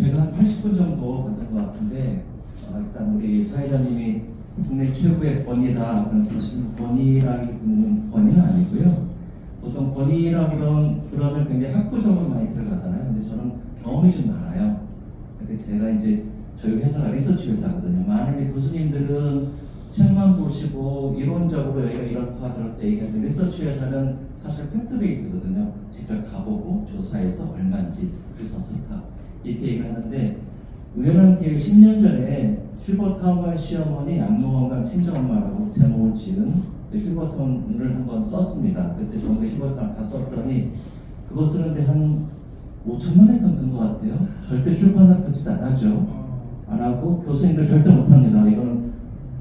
제가 한 80분 정도 받은 것 같은데 일단 우리 사회자님이 국내 최고의 권위다. 그런 사실 권위라기보다는 권위는 아니고요. 보통 권위라고 그러면 굉장히 학구적으로 많이 들어가잖아요. 근데 저는 경험이 좀 많아요. 근데 제가 이제 저희 회사가 리서치 회사거든요. 많은 교수님들은 책만 보시고 이론적으로 여기가 이렇다 저렇다 얘기하는데 리서치 회사는 사실 팩트 베이스거든요. 직접 가보고 조사해서 얼마인지 그래서 어떻다 이렇게 얘기를 하는데 우연한 기회에 10년 전에 실버타운과 시어머니 양로원과 친정엄마라고 제목을 지은 실버타운을 한번 썼습니다. 그때 저는 실버타운 다 썼더니 그거 쓰는데 한 5천만 원 이상 든 것 같아요. 절대 출판사 표지도 안 하죠. 안 하고 교수님들 절대 못합니다. 이거는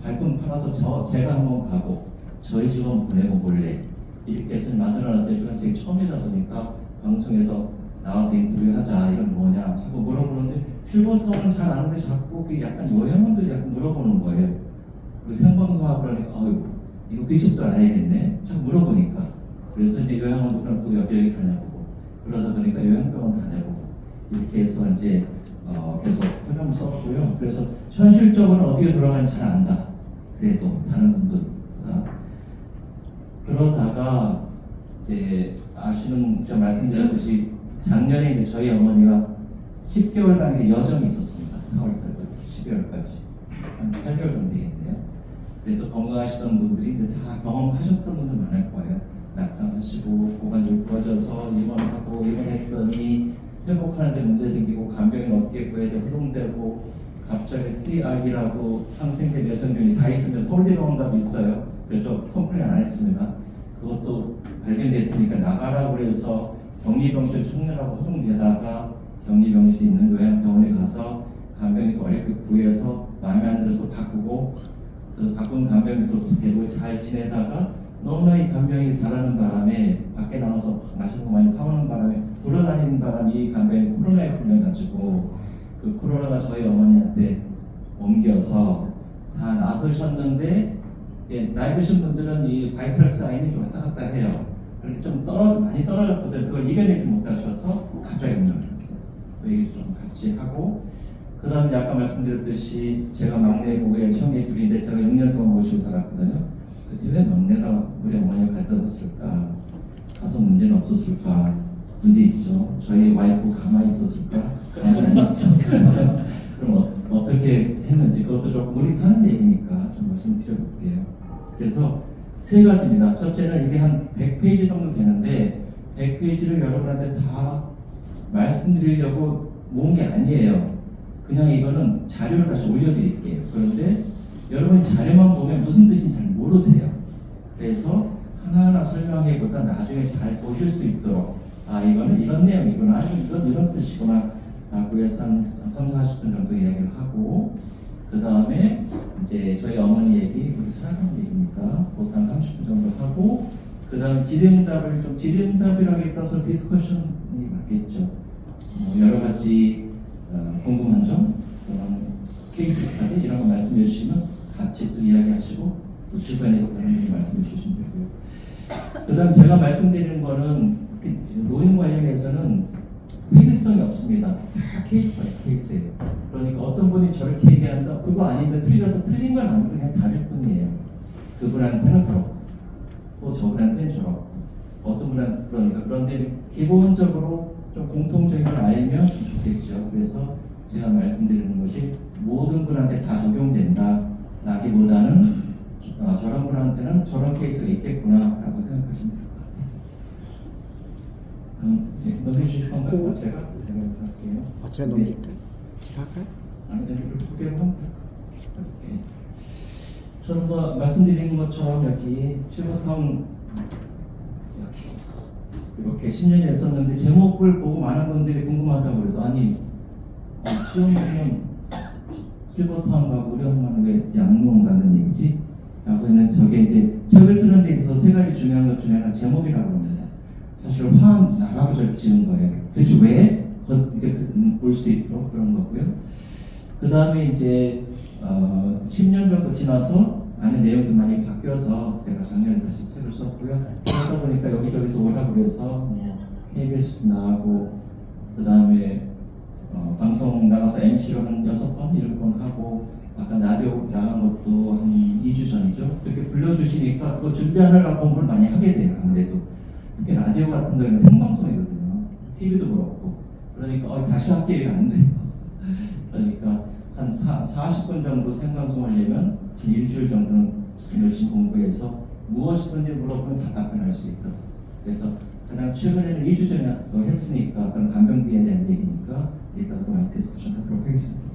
발품 팔아서 제가 한번 가고 저희 직원 보내고 몰래 이렇게 해서 만들어놨는데 그건 되게 처음이다 보니까 방송에서 나와서 인터뷰하자 이건 뭐냐 하고 물어보는데 실버타운은 잘 아는데 자꾸 약간 요양원들이 약간 물어보는 거예요. 그리고 생방송하고 그러니까 이거 비속도 알아야겠네 자꾸 물어보니까 그래서 이제 요양원들은 또 여기 다녀보고 그러다 보니까 요양병원 다녀보고 이렇게 해서 이제 계속 표정을 썼고요. 그래서 현실적으로 어떻게 돌아가는지 잘 안다. 그래도 다른 분들보다 그러다가 이제 아시는 제가 말씀드렸듯이 작년에 이제 저희 어머니가 10개월간의 여정이 있었습니다. 4월달부터 12월까지 한 8개월 정도 되겠네요. 그래서 건강하시던 분들이 이제 다 경험하셨던 분들 많을 거예요. 낙상하시고 고관절 부러져서 입원했더니 회복하는데 문제 생기고 간병인 어떻게 구해야 돼 허용되고 갑자기 CR이라고 항생제 내성균이 다 있으면 서울대병원답이 있어요. 그래서 컴플레인 안 했습니다. 그것도 발견됐으니까 나가라고 해서 격리병실 청년하고 허용되다가 격리병실이 있는 요양병원에 가서 간병인 또 어렵게 구해서 마음에 안 들어서 바꾸고 그래서 바꾼 간병인도 되고 잘 지내다가 너무나 이 간병인이 잘하는 바람에 밖에 나와서 맛있는 거 많이 사오는 바람에 돌아다니는 바람에 이 간병인이 코로나에 걸려가지고 그 코로나가 저희 어머니한테 옮겨서 다 나서셨는데 나이 드신 분들은 이 바이탈 사인이 좀 왔다 갔다 해요. 그렇게 좀 많이 떨어졌거든요. 그걸 이겨내지 못하셔서 갑자기 운영했어요. 그 얘기 좀 같이 하고 그 다음에 아까 말씀드렸듯이 제가 막내고에 형이 둘인데 제가 6년 동안 모시고 살았거든요. 그때 왜 막내가 우리 어머니가 가져갔을까? 가서 문제는 없었을까? 문제 있죠. 저희 와이프 가만히 있었을까? 가만히 있죠. 그럼 어떻게 했는지 그것도 조금 우리 사는 얘기니까 좀 말씀드려볼게요. 그래서 세 가지입니다. 첫째는 이게 한 100페이지 정도 되는데 100페이지를 여러분한테 다 말씀드리려고 모은 게 아니에요. 그냥 이거는 자료를 다시 올려드릴게요. 그런데 여러분이 자료만 보면 무슨 뜻인지 잘 모르세요. 그래서 하나하나 설명해보다 나중에 잘 보실 수 있도록 이거는 이런 내용이구나 이건 이런 뜻이구나 라고 해서 한 30-40분 정도 이야기를 하고 그 다음에 이제 저희 어머니 얘기 우리 살아가는 얘기니까 보통 한 30분 정도 하고 그 다음에 질의응답을 좀 질의응답이라기보다는 디스커션이 맞겠죠. 여러 가지 궁금한 점 케이스 스타디 이런 거 말씀해 주시면 같이 또 이야기하시고 또 주변에서 다른 분이 말씀해 주시면 되고요. 그 다음 제가 말씀드리는 거는 노인 관련해서는 회의성이 없습니다. 다 케이스가 케이스예요. 그러니까 어떤 분이 저렇게 얘기한다 그거 아닌데 틀려서 틀린 건 아니고 그냥 다를 뿐이에요. 그분한테는 그렇고 또 저분한테는 저렇고 어떤 분한테 그러니까 그런데 기본적으로 좀 공통적인 걸 알면 좋겠죠. 그래서 제가 말씀드리는 것이 모든 분한테 다 적용된다 라기보다는 저런 분한테는 저런 케이스가 있겠구나 라고 생각하시면 될 것 같아요. 넘겨주실 건가요? 제가 여기서 할게요. 제가 넘길까요? 할까요? 아니, 여기를 두 개로 하면 될까요? 저는 뭐 말씀드린 것처럼 여기 실버타운 이렇게 10년이 됐었는데 제목을 보고 많은 분들이 궁금하다고 그래서 아니 시험은 실버타운 가고 우리 엄마는 왜 양로원 가는 얘기지? 라고 했는데 저게 이제 책을 쓰는 데 있어서 세 가지 중요한 것 중에 하나 제목이라고 합니다. 사실 화음 나가고 저렇게 지은 거예요. 도대체 왜? 이렇게 볼 수 있도록 그런 거고요. 그 다음에 이제 10년 정도 지나서 안에 내용도 많이 바뀌어서 제가 작년에 다시 책을 썼고요. 그러다 보니까 여기저기서 오라고 그래서 KBS 나가고 그 다음에 방송 나와서 MC로 한 6번, 7번 하고 아까 라디오 나간 것도 한 2주 전이죠. 그렇게 불러주시니까 그거 준비하느라 공부를 많이 하게 돼요. 아무래도 특히 라디오 같은 경우는 생방송이거든요. TV도 그렇고 그러니까 다시 할 기회가 안 돼요. 그러니까 한 40분 정도 생방송 하려면 한 일주일 정도는 열심히 공부해서 무엇이든지 물어보면 다 답변할 수 있도록. 그래서 가장 최근에는 2주 전에 또 했으니까 그런 간병비에 대한 얘기니까 이따가 많이 디스커션 하도록 하겠습니다.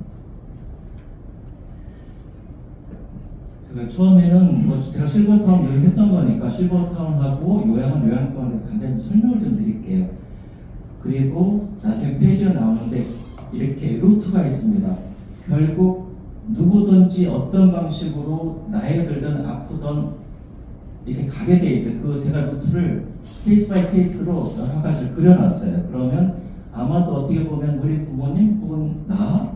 제가 처음에는 제가 실버타운 여기 했던 거니까 실버타운하고 요양원 요양병원에서 간단히 설명을 좀 드릴게요. 그리고 나중에 페이지가 나오는데 이렇게 루트가 있습니다. 결국 누구든지 어떤 방식으로 나이가 들든 아프든 이렇게 가게 돼 있어요. 그 제가 루트를 케이스 바이 케이스로 여러 가지를 그려놨어요. 그러면 아마도 어떻게 보면 우리 부모님 혹은 나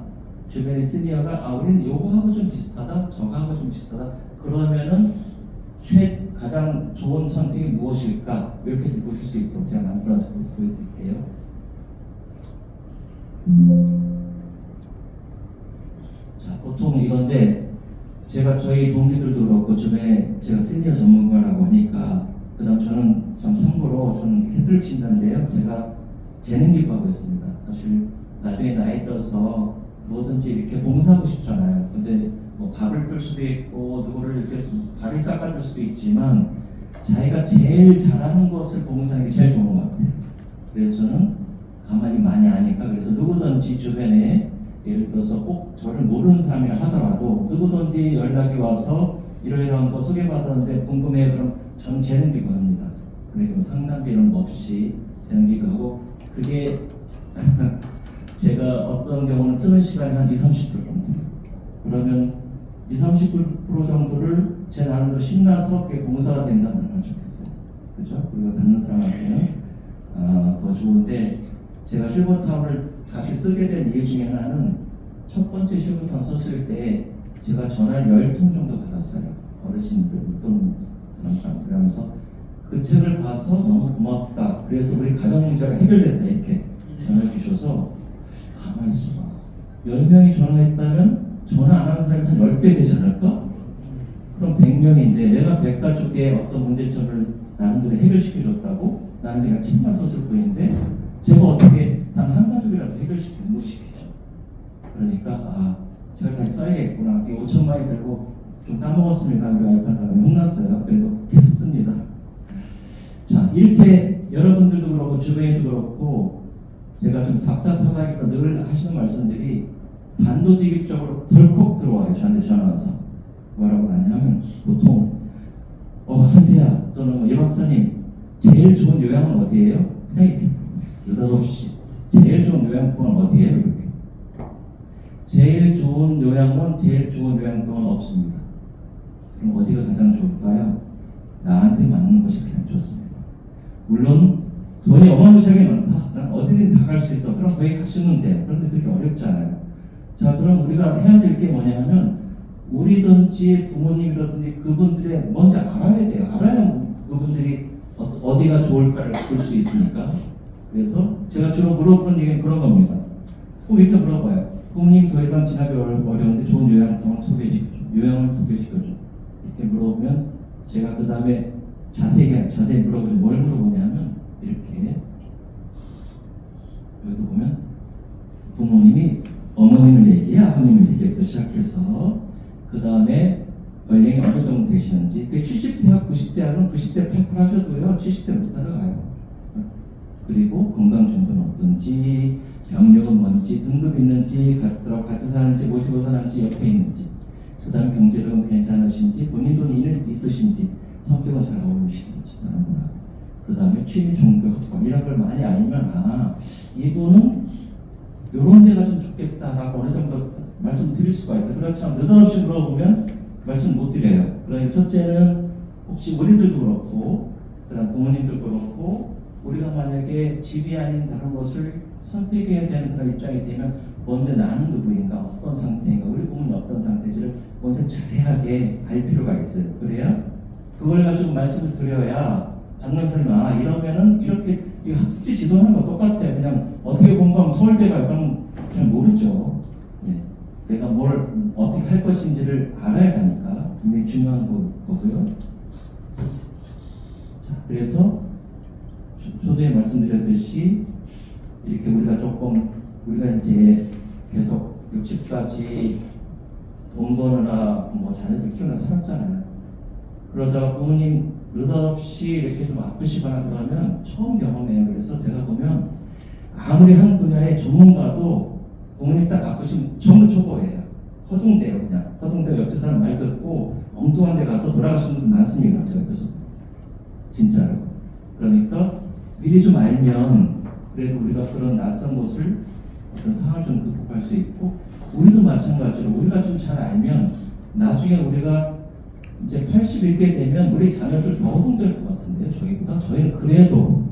주변의 시니어가 우리는 요거하고 좀 비슷하다, 저거하고 좀 비슷하다. 그러면은 가장 좋은 선택이 무엇일까? 이렇게 보실 수 있도록 제가 만들어서 보여드릴게요. 자, 보통 이건데 제가 저희 동기들도 그렇고 주변에 제가 시니어 전문가라고 하니까 그다음 저는 참고로 저는 캐톨릭 신자인데요. 제가 재능 기부하고 있습니다. 사실 나중에 나이 들어서 뭐든지 이렇게 봉사하고 싶잖아요. 근데 뭐 밥을 줄 수도 있고 누구를 이렇게 발을 깎아줄 수도 있지만 자기가 제일 잘하는 것을 봉사하는 게 제일 좋은 것 같아요. 그래서 저는 가만히 많이 아니까 그래서 누구든지 주변에 예를 들어서 꼭 저를 모르는 사람이라 하더라도 누구든지 연락이 와서 이러이러한 거 소개받았는데 궁금해요. 그럼 저는 재능 기부합니다. 그리고 상담비 이런 거 없이 재능 기부하고 그게 제가 어떤 경우는 쓰는 시간이 한 20-30% 정도 돼요. 그러면 20-30% 정도를 제 나름대로 신나스럽게 봉사가 된다면 얼마나 좋겠어요. 그죠? 그리고 받는 사람한테는 더 좋은데 제가 실버타운을 다시 쓰게 된 이유 중에 하나는 첫 번째 실버타운 썼을 때 제가 전화를 10통 정도 받았어요. 어르신들 또는 사람 그러면서 그 책을 봐서 너무 고맙다. 그래서 우리 가정 문제가 해결됐다 이렇게 전화를 주셔서 가만히 있어봐. 10명이 전화했다면 전화 안 하는 사람이 한 10배 되지 않을까? 그럼 100명인데 내가 100가족의 어떤 문제점을 나름대로 해결시켜줬다고? 나는 그냥 책만 썼을 뿐인데 제가 어떻게 단 한 가족이라도 못 시키죠. 그러니까 제가 다시 써야겠구나. 5천만이 들고 좀 까먹었습니다. 우리 아이팟하고 혼났어요. 그래도 계속 씁니다. 자, 이렇게 여러분들도 그렇고 주변에도 그렇고 제가 좀 답답하다기보다 늘 하시는 말씀들이 단도직입적으로 덜컥 들어와요. 저한테 전화 와서 뭐라고 하냐면 보통 한세야 또는 이 박사님 제일 좋은 요양은 어디예요? 그냥 느닷없이 제일 좋은 요양병원 어디예요? 이렇게 제일 좋은 요양원, 제일 좋은 요양병원 없습니다. 그럼 어디가 가장 좋을까요? 나한테 맞는 것이 가장 좋습니다. 물론 돈이 어마무시하게 많다. 난 어디든 다 갈 수 있어. 그럼 거기 가시면 돼요. 그런데 그렇게 어렵잖아요. 자, 그럼 우리가 해야 될 게 뭐냐면 우리든지 부모님이라든지 그분들의 먼저 알아야 돼요. 알아야 그분들이 어디가 좋을까를 볼 수 있으니까. 그래서 제가 주로 물어보는 얘기는 그런 겁니다. 이렇게 물어봐요. 부모님 더 이상 지나기 어려운데 좋은 요양병원 소개시켜줘. 요양을 소개시켜줘. 이렇게 물어보면 제가 그 다음에 자세히 물어보죠. 뭘 물어보냐면 이렇게 여기도 보면 부모님이 어머님을 얘기해 아버님을 얘기해서 시작해서 그 다음에 연령이 어느 정도 되시는지 70대와 90대 하면 90대 8% 하셔도요 70대 못 따라가요. 그리고 건강 정도는 어떤지 병력은 뭔지 등급 있는지 같이 사는지 모시고 사는지 옆에 있는지 그 다음에 경제력은 괜찮으신지 본인 돈이 있으신지 성격은 잘 어울리시는지 그 다음에 취미 종교 학번 이런 걸 많이 알면 이분은 요런 데가 좀 좋겠다라고 어느 정도 말씀드릴 수가 있어요. 그렇지만 느닷없이 물어보면 말씀 못 드려요. 그러니까 첫째는 혹시 우리들도 그렇고 그다음 부모님도 그렇고 우리가 만약에 집이 아닌 다른 것을 선택해야 되는 그런 입장이 되면 먼저 나는 누구인가 어떤 상태인가 우리 부모님 어떤 상태인지를 먼저 자세하게 알 필요가 있어요. 그래야 그걸 가지고 말씀을 드려야 받는 사람이 이러면은 이렇게 이 학습지 지도하는 거 똑같아요. 그냥 어떻게 공부하면 서울대 갈까는 잘 모르죠. 내가 뭘 어떻게 할 것인지를 알아야 하니까 굉장히 중요한 거고요. 자, 그래서 초대에 말씀드렸듯이 이렇게 우리가 이제 계속 60까지 돈 버느라 뭐 자녀들 키우느라 살았잖아요. 그러다가 부모님 느닷없이 이렇게 좀 아프시거나 그러면 처음 경험해요. 그래서 제가 보면 아무리 한 분야의 전문가도 부모님 딱 아프시면 전부 초보예요. 허둥대요. 그냥 허둥대고 옆에 사람 말 듣고 엉뚱한 데 가서 돌아가시는 분 많습니다. 저 옆에서 진짜로. 그러니까 미리 좀 알면 그래도 우리가 그런 낯선 곳을 어떤 상황을 좀 극복할 수 있고, 우리도 마찬가지로 우리가 좀 잘 알면 나중에 우리가 이제 81세 되면 우리 자녀들 더 허둥댈 것 같은데요. 저희는 그래도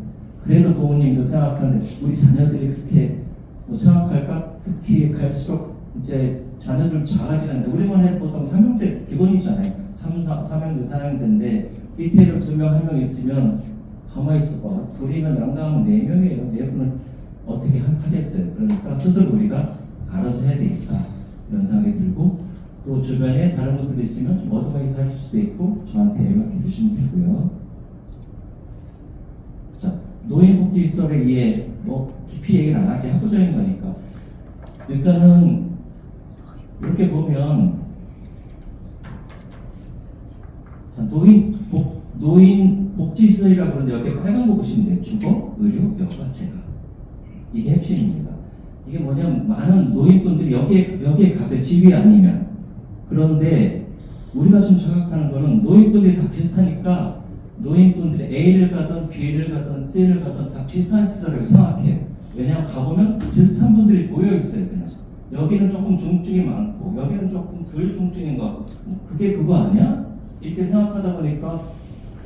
부모님도 생각하는데 우리 자녀들이 그렇게 뭐 생각할까? 특히 갈수록 이제 자녀들 작아지는데, 우리만 해도 보통 3형제 기본이잖아요. 3형제 4형제인데 밑에로 2명 1명 있으면 가만히 있어봐. 둘이면 양당하면 4명이에요. 4분은 어떻게 하겠어요. 그러니까 스스로 우리가 알아서 해야 되겠다, 이런 생각이 들고, 또 주변에 다른 분들이 있으면 좀 어드바이스 하실 수도 있고 저한테 연락해 주시면 되고요. 자, 노인복지시설에 의해 뭐 깊이 얘기를 안 하게 합도적인 거니까 일단은 이렇게 보면, 자, 노인복지시설이라고 그러는데 여기 빨간 거 보시면 돼요. 주거, 의료, 여가, 재가. 이게 핵심입니다. 이게 뭐냐면 많은 노인분들이 여기에 가세요. 집이 아니면. 그런데 우리가 좀 생각하는 거는 노인분들이 다 비슷하니까 노인분들이 A를 가든 B를 가든 C를 가든 다 비슷한 시설을 생각해요. 왜냐하면 가보면 비슷한 분들이 모여있어요. 그냥 여기는 조금 중증이 많고 여기는 조금 덜 중증인 것 같고, 그게 그거 아니야? 이렇게 생각하다 보니까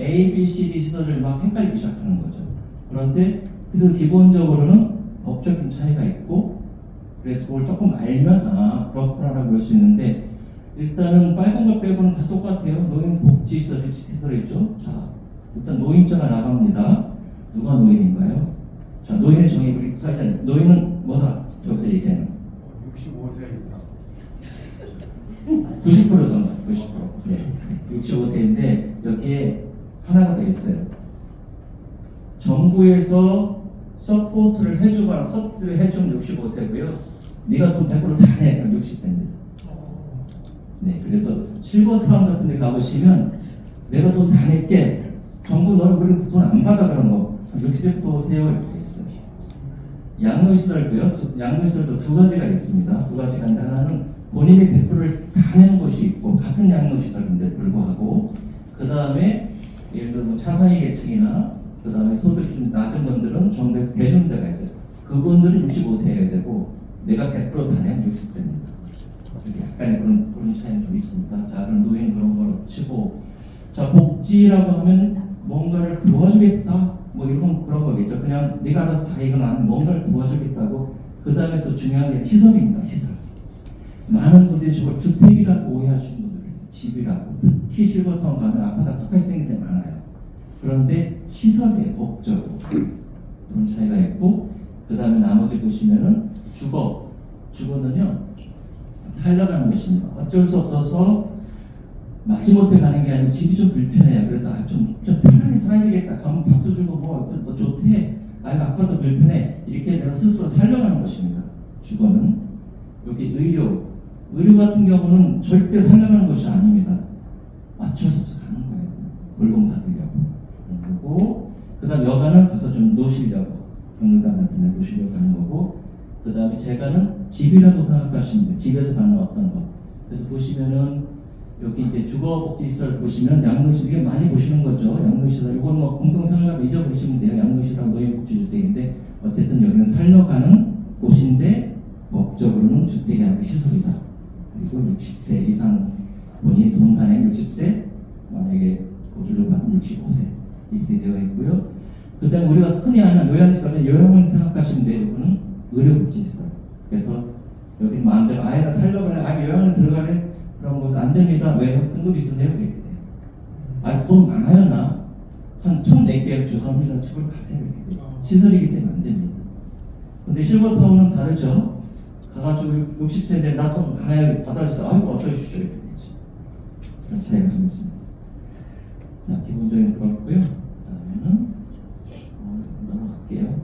A, B, C, D 시설을 막 헷갈리기 시작하는 거죠. 그런데 그래도 기본적으로는 법적인 차이가 있고, 그래서 그걸 조금 알면 그렇구나라고 볼 수 있는데, 일단은 빨간 거 빼고는 다 똑같아요. 노인복지시설이죠. 자, 일단 노인자가 나갑니다. 누가 노인인가요? 자, 노인의 정의 우리 사회자, 노인은 뭐다? 저기서 얘기하는 65세 이상. 90% 정도, 90%. 네. 65세인데 여기에 하나가 더 있어요. 정부에서 서포트를 해주거나 서비스를 해주면 65세고요. 네가 돈 100% 다 내. 그럼 60세입니다. 네, 그래서 실버타운 같은 데 가보시면 내가 돈 다 낼게. 정부 너는 그런 돈 안 받아 그런 거. 60세부터 오세요. 이렇게 있어요. 양로시설도 두 가지가 있습니다. 두 가지가 있는데, 하나는 본인이 100%를 다 내는 곳이 있고 같은 양로시설인데 불구하고, 그 다음에 예를 들어 뭐 차상위 계층이나 그 다음에 소득이 좀 낮은 분들은 정부에서 대주는 데가 있어요. 그분들은 65세여야 되고 내가 100% 다 내면 60세입니다. 약간의 그런 차이는 좀 있습니다. 자, 그럼 노인 그런 걸 치고, 자, 복지라고 하면 뭔가를 도와주겠다, 뭐 이런 그런 거겠죠. 그냥 네가 알아서 다 이건 아니면 뭔가를 도와주겠다고. 그 다음에 또 중요한 게 시설입니다. 시설. 많은 분들이 저걸 주택이라고 오해하시는 분들이 있어요. 집이라고. 특히 실버타운 가면 아파트가 똑같이 생긴 데 많아요. 그런데 시설의 법적으로 그런 차이가 있고, 그 다음에 나머지 보시면은 주거는요 살려가는 곳입니다. 어쩔 수 없어서 마지못해 가는 게 아니고 집이 좀 불편해요. 그래서 좀 편하게 살아야 되겠다. 가면 밥도 주고 뭐 좋대. 이거 아파도 불편해. 이렇게 내가 스스로 살려가는 곳입니다. 주거는. 여기 의료 같은 경우는 절대 살려가는 곳이 아닙니다. 어쩔 수 없어 가는 거예요. 돌봄 받으려고. 그리고 그 다음 여가는 가서 좀 노시려고, 경로당 같은 데 노시려고 하는 거고, 그 다음에 재가는 집이라고 생각하시면 돼요. 집에서 가는 어떤 거. 그래서 보시면은 여기 이제 주거복지시설 보시면 양로시설, 이게 많이 보시는 거죠. 양로시설. 이건 뭐 공동생활 잊어버리시면 돼요. 양로시설하고 노인복지주택인데 어쨌든 여기는 살려가는 곳인데 법적으로는 주택이 아니고 시설이다. 그리고 60세 이상 본인 돈 다 내면 60세, 만약에 보조를 받으면 65세 이렇게 되어 있고요. 그 다음에 우리가 흔히 하는 요양시설은 요양원 생각하시면 돼요. 이거는 의료복지시설. 그래서 여기 마음대로 아이가 살려가래, 요양원 들어가래, 그런 것은 안 됩니다. 왜요? 등급 있으세요? 이렇게 돼요. 돈 많아요, 나? 한 1,004개 죄송합니다. 집으로 가세요. 이렇게 돼요. 시설이기 때문에 안 됩니다. 근데 실버타운은 다르죠. 가가지고 60세인데 나 돈 많아요 받아주세요. 아이고 어떠십시오 이렇게 되죠. 그런 차이가 좀 있습니다. 자, 기본적인 그렇고요. 그다음에는 넘어갈게요.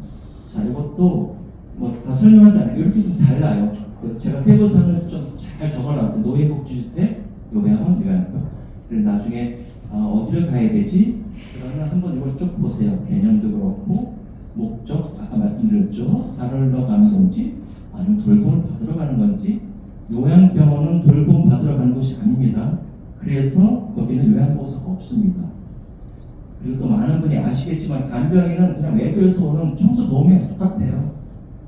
자, 이것도 뭐 다 설명하지 않아요. 이렇게 좀 달라요. 제가 세부사항을 좀 잘 적어놨어요. 노인복지주택, 요양원, 요양병. 그래서 나중에 어디를 가야 되지? 그러면 한번 이걸 쭉 보세요. 개념도 그렇고 목적, 아까 말씀드렸죠. 사르러 가는 건지 아니면 돌봄을 받으러 가는 건지. 요양병원은 돌봄 받으러 가는 곳이 아닙니다. 그래서 거기는 요양보호사가 없습니다. 그리고 또 많은 분이 아시겠지만 간병인은 그냥 외부에서 오는 청소도우미랑 똑같아요.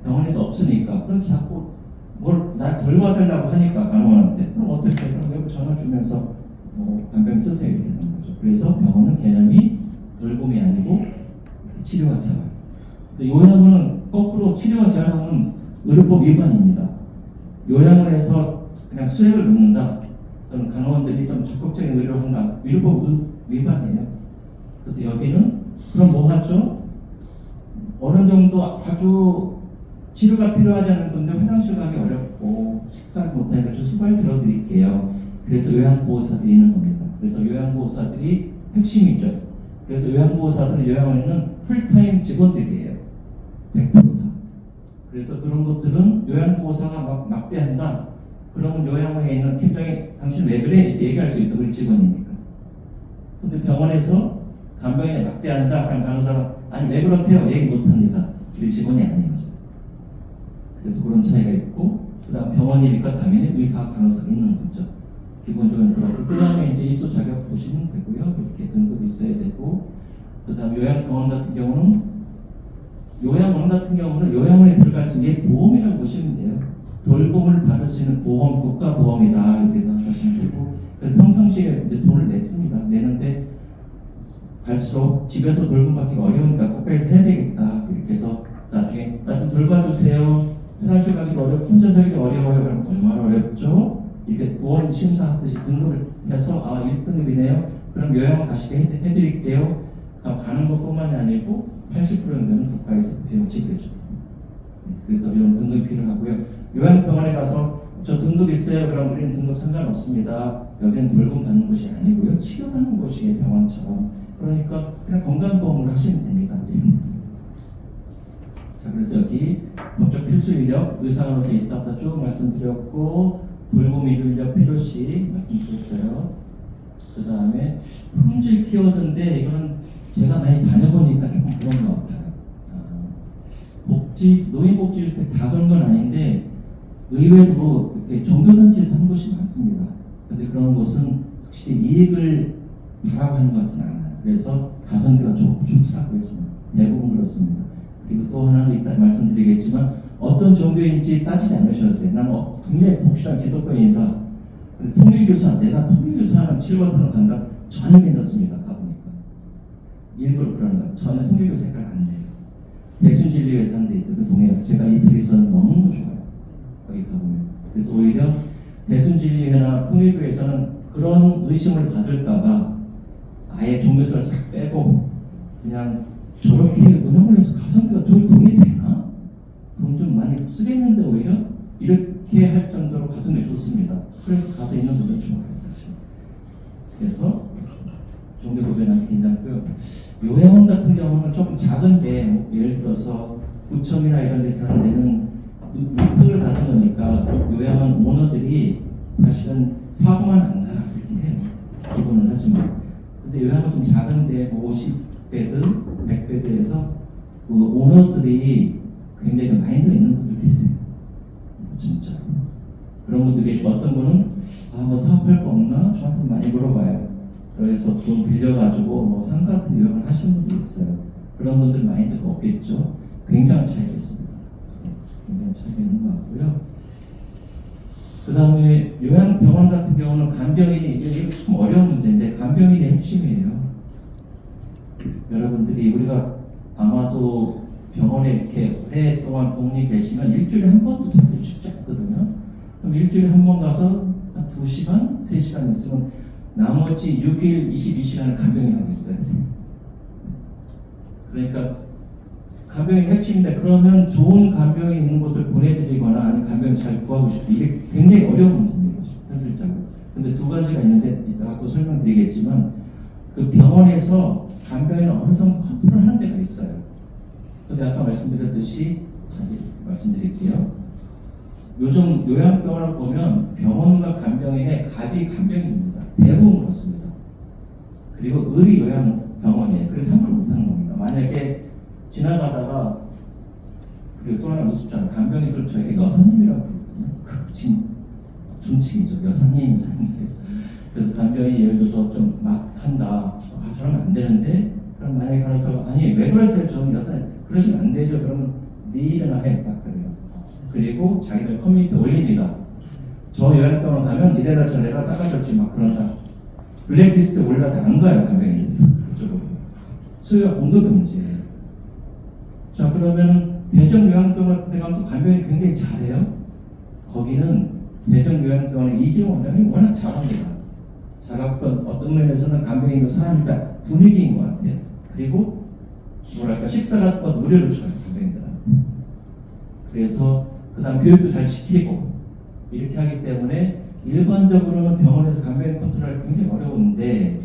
병원에서 없으니까. 그럼 자꾸 뭘 날 돌봐달라고 하니까 간호원한테. 그럼 어떻게 해? 그럼 외부 전화 주면서 간병인 쓰세요 이렇게 되는 거죠. 그래서 병원은 개념이 돌봄이 아니고 치료와 재활. 요양원은 거꾸로 치료와 재활하면 의료법 위반입니다. 요양을 해서 그냥 수액을 놓는다. 또는 간호원들이 좀 적극적인 의료를 한다. 의료법 위반이에요. 그래서 여기는 그럼 뭐 하죠? 어느 정도 아주 치료가 필요하지 않은 분들 화장실 가기 어렵고 식사를 못하니까 좀 수발 들어드릴게요. 그래서 요양보호사들이 있는 겁니다. 그래서 요양보호사들이 핵심이죠. 그래서 요양보호사들은 요양원에는 풀타임 직원들이에요. 100% 다. 그래서 그런 것들은 요양보호사가 막 막대한다. 그러면 요양원에 있는 팀장이 당신 왜 그래? 얘기할 수 있어. 우리 직원이니까. 근데 병원에서 간병인이 막대한다. 그럼 간호사가 아니 왜 그러세요? 얘기 못합니다. 우리 직원이 아니었어요. 그래서 그런 차이가 있고 그 다음 병원이니까 당연히 의사, 간호사가 있는 거죠. 기본적으로 그렇고 그 다음에 이제 입소 자격 보시면 되고요. 이렇게 등급이 있어야 되고 그 다음 요양병원 같은 경우는 요양원에 들어갈 수 있는 보험이라고 보시면 돼요. 돌봄을 받을 수 있는 보험, 국가보험이다 이렇게 생각하시면 되고 그래서 평상시에 이제 돈을 냈습니다. 내는데 갈수록 집에서 돌봄 받기가 어려우니까 국가에서 해야 되겠다 이렇게 해서 나중에 나 좀 돌봐주세요. 화장실 가기 어렵고 혼자 살기 어려워요. 그럼 얼마나 어렵죠? 이렇게 보험 심사하듯이 등급을 해서 1등급이네요. 그럼 요양원 가시게 해드릴게요. 가는 것뿐만이 아니고 80% 정도는 국가에서 비용 지급해줘요. 그래서 이런 등급이 필요하고요. 요양병원에 가서 저 등급 있어요. 그럼 우리는 등급 상관없습니다. 여기는 돌봄 받는 곳이 아니고요. 치료받는 곳이에요. 병원처럼. 그러니까 그냥 건강보험을 하시면 됩니다. 자, 그래서 여기 법적 필수 인력, 의사로서 있다 쭉 말씀드렸고 돌봄 인력 필요시 말씀드렸어요. 그 다음에 품질 키워드인데 이거는 제가 많이 다녀보니까 조금 그런 것 같아요. 노인복지주택 다 그런 건 아닌데 의외로 이렇게 종교단체에서 한 곳이 많습니다. 근데 그런 곳은 확실히 이익을 바라보는 것 같지는 않아요. 그래서 가성비가 좋더라고요. 대부분 그렇습니다. 그리고 또 하나는 이따 말씀드리겠지만 어떤 종교인지 따지지 않으셔도 돼요. 나는 굉장히 독실한 기독교인이다. 통일교사, 내가 통일교사는 치료받으러 간다. 전혀 괜찮습니다. 가보니까. 일부러 그러는 거예요. 전혀 통일교사 색깔 안 내요. 대순진리회에서 한 데 있거든, 동해역. 제가 이틀에서는 너무 좋아요. 거기 가보면. 그래서 오히려 대순진리회나 통일교에서는 그런 의심을 받을까봐 아예 종교사를 싹 빼고 그냥 저렇게 운영을 해서 가성비가 돈이 되나? 돈 좀 많이 쓰겠는데 오히려? 이렇게 할 정도로 가성비 좋습니다. 그래서 가서 있는 분들 좋아요, 사실. 그래서 종교법에는 괜찮고요. 요양원 같은 경우는 조금 작은데 뭐 예를 들어서 구청이나 이런 데서 내는 위탁을 받은 거니까 요양원 오너들이 사실은 사고만 안 나라 그렇게 해요. 기본은 하지만. 근데 요양원 좀 작은데 뭐 50베드, 100베드에서 그 오너들이 굉장히 마인드가 있는 분들 계세요. 진짜. 그런 분들 계시고 어떤 분은 뭐 사업할 거 없나? 저한테 많이 물어봐요. 그래서 돈 빌려가지고 뭐 상 같은 요양을 하시는 분도 있어요. 그런 분들 마인드가 없겠죠. 굉장한 차이가 있습니다. 굉장한 차이가 있는 것 같고요. 그 다음에 요양병원 같은 경우는 간병인이 이게 참 어려운 문제인데 간병인이 핵심이에요. 여러분들이 우리가 아마도 병원에 이렇게 오랫동안 공리 계시면 일주일에 한 번도 찾기 쉽지 않거든요. 그럼 일주일에 한 번 가서 한 2시간, 3시간 있으면 나머지 6일, 22시간을 간병인 하고 있어요. 그러니까 간병인 핵심인데 그러면 좋은 간병이 있는 곳을 보내드리거나 아니면 간병을 잘 구하고 싶고 이게 굉장히 어려운 문제입니다. 현실적으로. 근데 두 가지가 있는데 이따가 또 설명드리겠지만 그 병원에서 간병인을 어느 정도 컨트롤하는 데가 있어요. 근데 아까 말씀드렸듯이 말씀드릴게요. 요즘 요양병원을 보면 병원과 간병인의 갑이 간병인입니다. 대부분 그렇습니다. 그리고 의리 요양병원이에요. 그래서 상관 못하는 겁니다. 만약에 지나가다가 그리고 또 하나 우습잖아요. 간병인들 저에게 여사님이라고 부르거든요. 극진 존칭이죠. 여사님, 사님. 그래서 간병인이 예를 들어서 좀 막 한다. 아, 저러면 안 되는데 그럼 만약에 가서 아니 왜 그러세요? 저는 여사님 그러시면 안 되죠. 그러면 네 일이나 해. 딱 그래요. 그리고 자기들 커뮤니티에 올립니다. 저 요양병원 가면 이래라 저래라 싸가지없지 막 그런다. 블랙리스트에 올라서 안 가요. 간병인들. 그쪽으로. 수요와 공급의 문제예요. 자, 그러면 대전 요양병원 같은 데 가면 또 간병인이 굉장히 잘해요. 거기는 대전 요양병원의 이지원 원장이 워낙 잘합니다. 잘하고 어떤 면에서는 간병인도 사람이니까 분위기인 것 같아요. 그리고 뭐랄까 식사 같은 것도 무료로 줘요. 간병인들한테. 그래서 그 다음 교육도 잘 시키고 이렇게 하기 때문에 일반적으로는 병원에서 간병인 컨트롤하기 굉장히 어려운데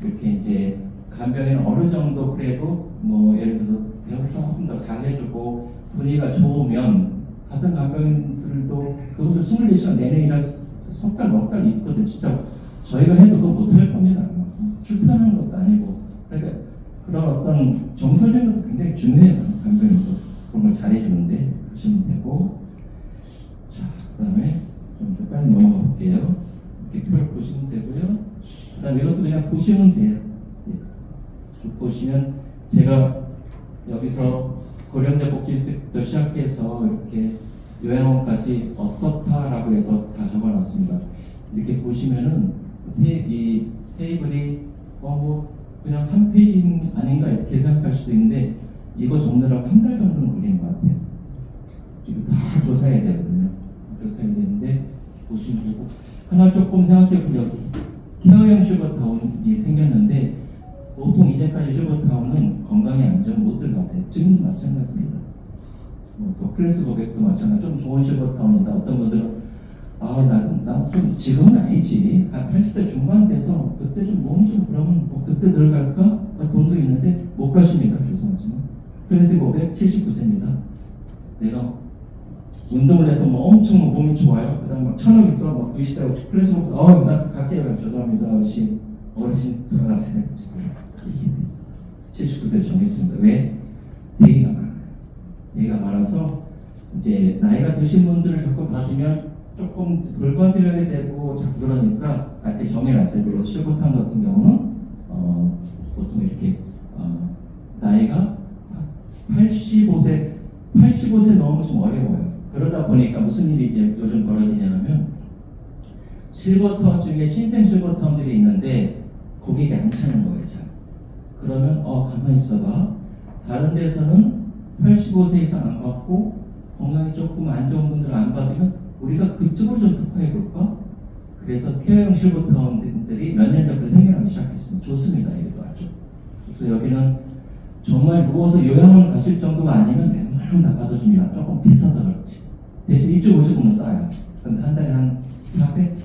이렇게 이제 간병인은 어느 정도 그래도 뭐 예를 들어서 대우도 조금 더 잘해주고 분위기가 좋으면 같은 간병인들도 그것도 24시간 내내 일할 석 달, 넉 달 있거든. 진짜 저희가 해도 그거 못할 겁니다. 출퇴근하는 것도 아니고. 그러니까 그런 어떤 정서적인 것도 굉장히 중요해요. 간병인도 그런 걸 잘해주는데 그러시면 되고. 자, 그 다음에 좀 더 빨리 넘어가 볼게요. 이렇게 표를 보시면 되고요. 그 다음에 이것도 그냥 보시면 돼요. 쭉 보시면 제가 여기서 고령자 복지부터 시작해서 이렇게 요양원까지 어떻다라고 해서 다 적어놨습니다. 이렇게 보시면은 이 테이블이 뭐 그냥 한 페이지 아닌가 이렇게 생각할 수도 있는데 이거 적느라고 한 달 정도는 걸리는 것 같아요. 이거 다 조사해야 되거든요. 조사해야 되는데 보시면 되고 하나 조금 생각해보면 여기 케어형 실버타운이 생겼는데 보통 이제까지 실버타운은 건강에 안전 못 들어가세요. 지금도 마찬가지입니다. 또 클래스 고객도 마찬가지. 좀 좋은 실버타운이다. 어떤 분들은 나좀 지금은 아니지. 한 80대 중반 돼서 그때 좀 몸이 좀 그러면 뭐 그때 들어갈까? 돈도 있는데 못 가십니다. 죄송하지만 클래스 고객 79세입니다. 내가 운동을 해서 뭐 엄청 몸이 좋아요. 그 다음에 막 1,000억 있어. 막 의시다고 클래스 목사 나 갈게요. 죄송합니다. 어르신 돌아가세요. 79세 정했습니다. 왜? 대기가 많아요. 대기가 많아서 이제 나이가 드신 분들을 자꾸 받으면 조금 돌봐드려야 되고 자꾸 그러니까 이렇게 정해놨어요. 그리고 실버타운 같은 경우는 보통 이렇게 나이가 85세 넘으면 좀 어려워요. 그러다 보니까 무슨 일이 이제 요즘 벌어지냐면 실버타운 중에 신생 실버타운들이 있는데 고객이 안 차는 거예요. 잘. 그러면 가만히 있어봐. 다른 데서는 85세 이상 안 받고 건강이 조금 안 좋은 분들 안 받으면 우리가 그쪽으로 좀 특화해 볼까? 그래서 케어형 실버타운들이 몇 년 전부터 생겨나기 시작했습니다. 좋습니다. 이것도 아주. 그래서 여기는 정말 누워서 요양원 가실 정도가 아니면 웬만하면 나가줘줍니다. 조금 비싸서 그렇지. 대신 입주 보조금은 싸요. 근데 한 달에 한 400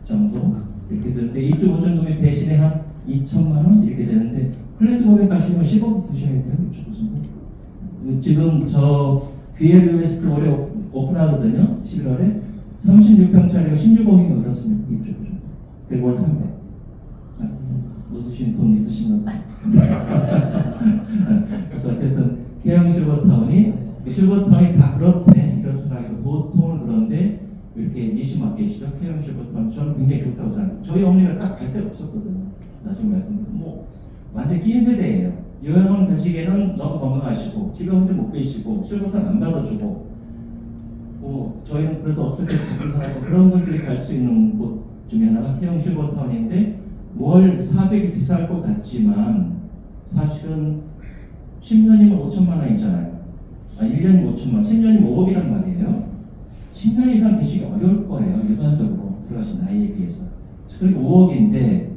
정도 이렇게 되는데 입주 보조금이 대신에 한 2천만 원 이렇게 되는데 클래스 고객 가시면 10억 쓰셔야 돼요. 입주 보조금. 지금 저 BLUS를 올해 오픈하거든요. 11월에 36평짜리가 16억인가 그렇습니다. 입주 보조금. 100월 300. 못 쓰신 돈 있으신가 봐요. 그래서 어쨌든 케어형 실버타운이 다 그렇대. 이렇더라고요. 보통은 그런데 이렇게 니시 마켓이죠. 케어형 실버타운 저는 굉장히 좋다고 생각합니다. 저희 어머니가 딱 갈 데가 없었거든요. 나중에 말씀드리면 완전 낀 세대예요. 요양원 가시기에는 너무 건강하시고 집에 혼자 못 계시고 실버타운 안 받아주고 저희는 그래서 어떻게 살아서 그런 분들이 갈 수 있는 곳 중에 하나가 케어형 실버타운인데 월 400이 비쌀 것 같지만 사실은 10년이면 5천만 원이잖아요. 1년이면 5천만 원, 10년이면 5억이란 말이에요. 10년 이상 계시기 어려울 거예요. 일반적으로 들어가신 나이에 비해서. 그리고 5억인데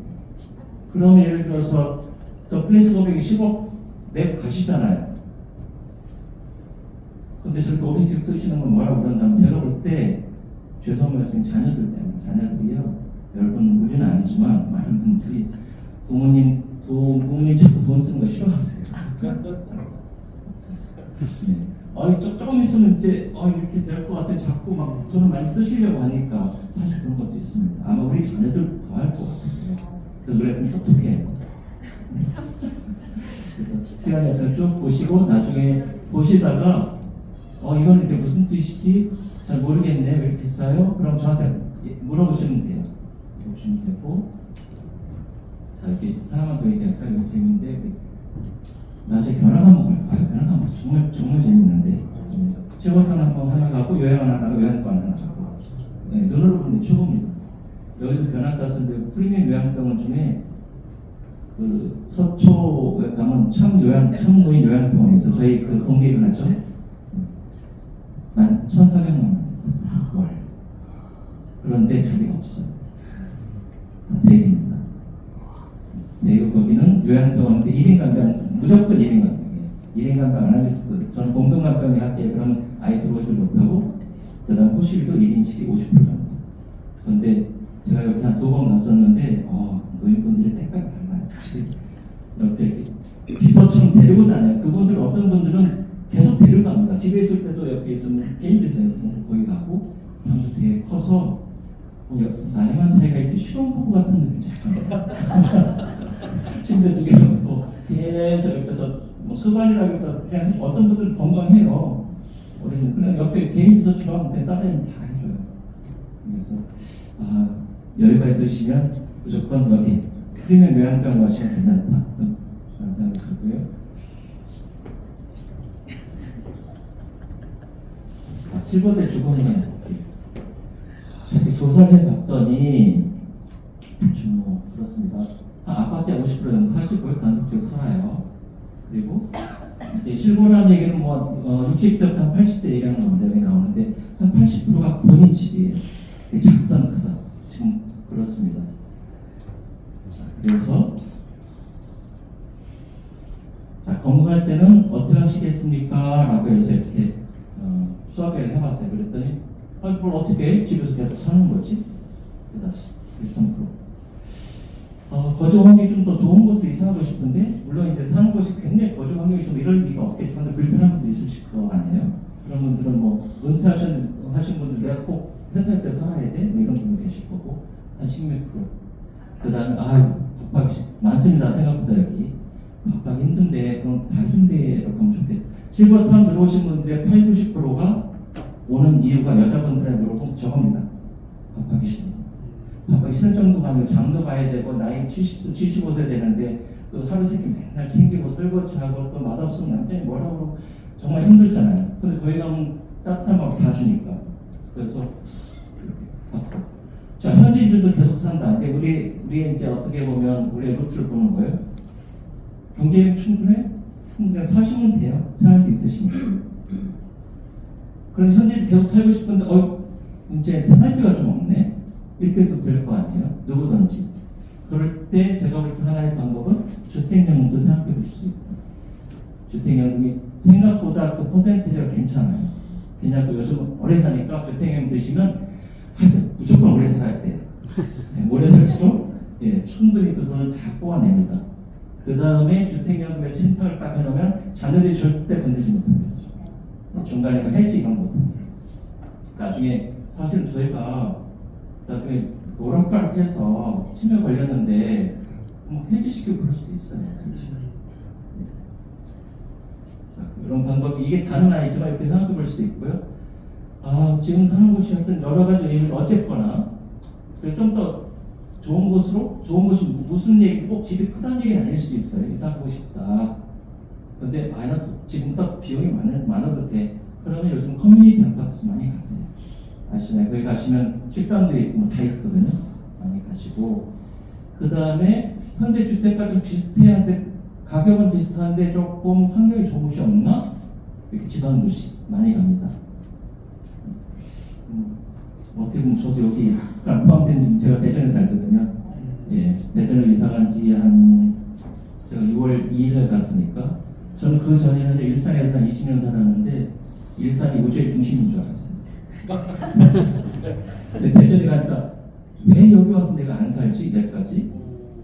그럼 예를 들어서 더 플레이스 고객이 10억 내고 가시잖아요. 근데 저렇게 오렌지 쓰시는 건 뭐라고 그런다면 제가 볼 때 죄송한 말씀 자녀들 때문에 자녀들이요. 여러분 무리는 아니지만 많은 분들이 부모님 자꾸 돈 쓰는 거 싫어하세요. 네. 조금 있으면 이제 이렇게 될 것 같아요. 자꾸 막 돈을 많이 쓰시려고 하니까 사실 그런 것도 있습니다. 아마 우리 자녀들 더 할 것 같아요. 그래 좀 똑똑해요. 시간이 없어서 쭉 보시고 나중에 보시다가 이건 이게 무슨 뜻이지? 잘 모르겠네. 왜 이렇게 비싸요? 그럼 저한테 물어보시면 돼요. 물어보시면 되고 자 이렇게 하나만 더 얘기할까요? 이거 재밌는데 나중에 견학 한번 갈까요? 견학 한번 정말 재밌는데 직원관 한번 하나 가고 요양원 하나 가고 요양관 하나 가고 네, 눈으로 보는 게 최고입니다. 여기도 견학 가서 프리미엄 요양병원 중에 그 서초에 가면 참노인 요양병원이 있어. 저희 그 동기가 갔죠. 1,400만 원 월. 그런데 자리가 없어요. 대기입니다. 네, 거기는 요양병원인데 1인 간병 무조건 1인 간병이에요. 1인 간병 아나리스트. 저는 공동 간병에 할게요. 그러면 아이 들어오질 못하고 그다음 호실도 1인실이 50% 정도. 그런데 제가 여기 한 2번 갔었는데 노인분들이 때깔이 달라요. 옆에 이렇게 비서처럼 데리고 다녀요. 그분들 어떤 분들은 계속 데려갑니다. 집에 있을 때도 옆에 있으면 게임 비서요. 거기 가고 방도 되게 커서 나이만 차이가 이렇게 신혼부부 같은 느낌이 약간 침대 두 개 놓고 계속 옆에서 수반이라기보다 그냥 어떤 분들은 건강해요. 어르신 그냥 옆에 개인 비서처럼 그냥 따라다니면 다 해줘요. 그래서 여유가 있으시면 무조건 여기 프리미엄 요양병 가시면 괜찮다. 생각이 들고요. 실버대 주거는 저렇게 조사를 해봤더니 그렇습니다. 아파트에 50% 정도 사시고요. 단독주택 살아요. 그리고 실버라는 얘기는 60대부터 한 80대 얘기하는 건데 여기 나오는데 한 80%가 본인 집이에요. 작다 크다. 지금 그렇습니다. 그래서 건강할 때는 어떻게 하시겠습니까? 라고 해서 이렇게 수업을 해봤어요. 그랬더니 뭘 어떻게 해? 집에서 계속 사는 거지? 다시 13%. 거주 환경이 좀 더 좋은 곳으로 이사하고 싶은데 물론 이제 사는 곳이 굉장히 거주 환경이 좀 이럴 리가 없겠지만 불편한 분도 있으실 거 아니에요. 그런 분들은 은퇴하신 분들 내가 꼭 회사에 때 살아야 돼? 이런 분도 계실 거고 한 16%. 그 다음에 밥하기 많습니다. 생각보다 여기 밥하기 힘든데 그럼 다른 데로 가면 좋겠다. 실버타운 들어오신 분들의 80~90%가 오는 이유가 여자분들한테로 저겁니다. 밥하기 싫어서. 밥하기 싫을 정도가 아니고 장도 봐야 되고 나이 75세 되는데 그 하루 세끼 맨날 챙기고 설거지하고 또 맛없으면 남편이 뭐라고 정말 힘들잖아요. 근데 거기 가면 따뜻한 밥 다 주니까. 그래서 이렇게 밥하고. 자, 현지 집에서 계속 산다. 근데 우리 이제 어떻게 보면 우리의 루트를 보는 거예요. 경제력 충분해? 그냥 사시면 돼요. 생각이 있으시니까. 그럼 현재 계속 살고 싶은데 이제 생활비가 좀 없네. 이렇게 해도 될 거 아니에요. 누구든지. 그럴 때 제가 볼 때 하나의 방법은 주택연금도 생각해 보실 수 있고 주택연금이 생각보다 그 퍼센티지가 괜찮아요. 왜냐하면 요즘 오래 사니까 주택연금 드시면 하여튼 무조건 오래 살아야 돼요. 오래 살수록 충분히 그 돈을 다 뽑아냅니다. 그 다음에 주택연금의 신탁을 딱 해놓으면 자녀들이 절대 건들지 못합니다. 중간에 그 해지 이런 것도. 나중에 사실 저희가 나중에 오락가락해서 치매 걸렸는데 해지시키고 그럴 수도 있어요. 자, 이런 방법이 이게 다는 아니지만 이렇게 생각해 볼 수도 있고요. 지금 사는 곳이 어떤 여러 가지 의미를 어쨌거나 좀 더 좋은 곳으로, 좋은 곳이 무슨 얘기, 꼭 집이 크다는 얘기는 아닐 수도 있어요. 이사 가고 싶다. 근데 지금부터 비용이 많아도 돼. 그러면 요즘 커뮤니티 아파트 많이 갔어요. 아시나요? 거기 가시면 식당도 있고 다 있거든요. 많이 가시고. 그 다음에 현대주택과 좀 비슷해한데, 가격은 비슷한데 조금 환경이 좋은 곳이 없나? 이렇게 지방 도시 많이 갑니다. 어떻게 보면 저도 여기 약간 포함된 제가 대전에 살거든요. 대전을 이사 간 지 제가 6월 2일에 갔으니까 저는 그 전에는 일산에서 한 20년 살았는데 일산이 우주의 중심인 줄 알았어요. 근데 대전에 가니까 왜 여기 와서 내가 안 살지 이제까지?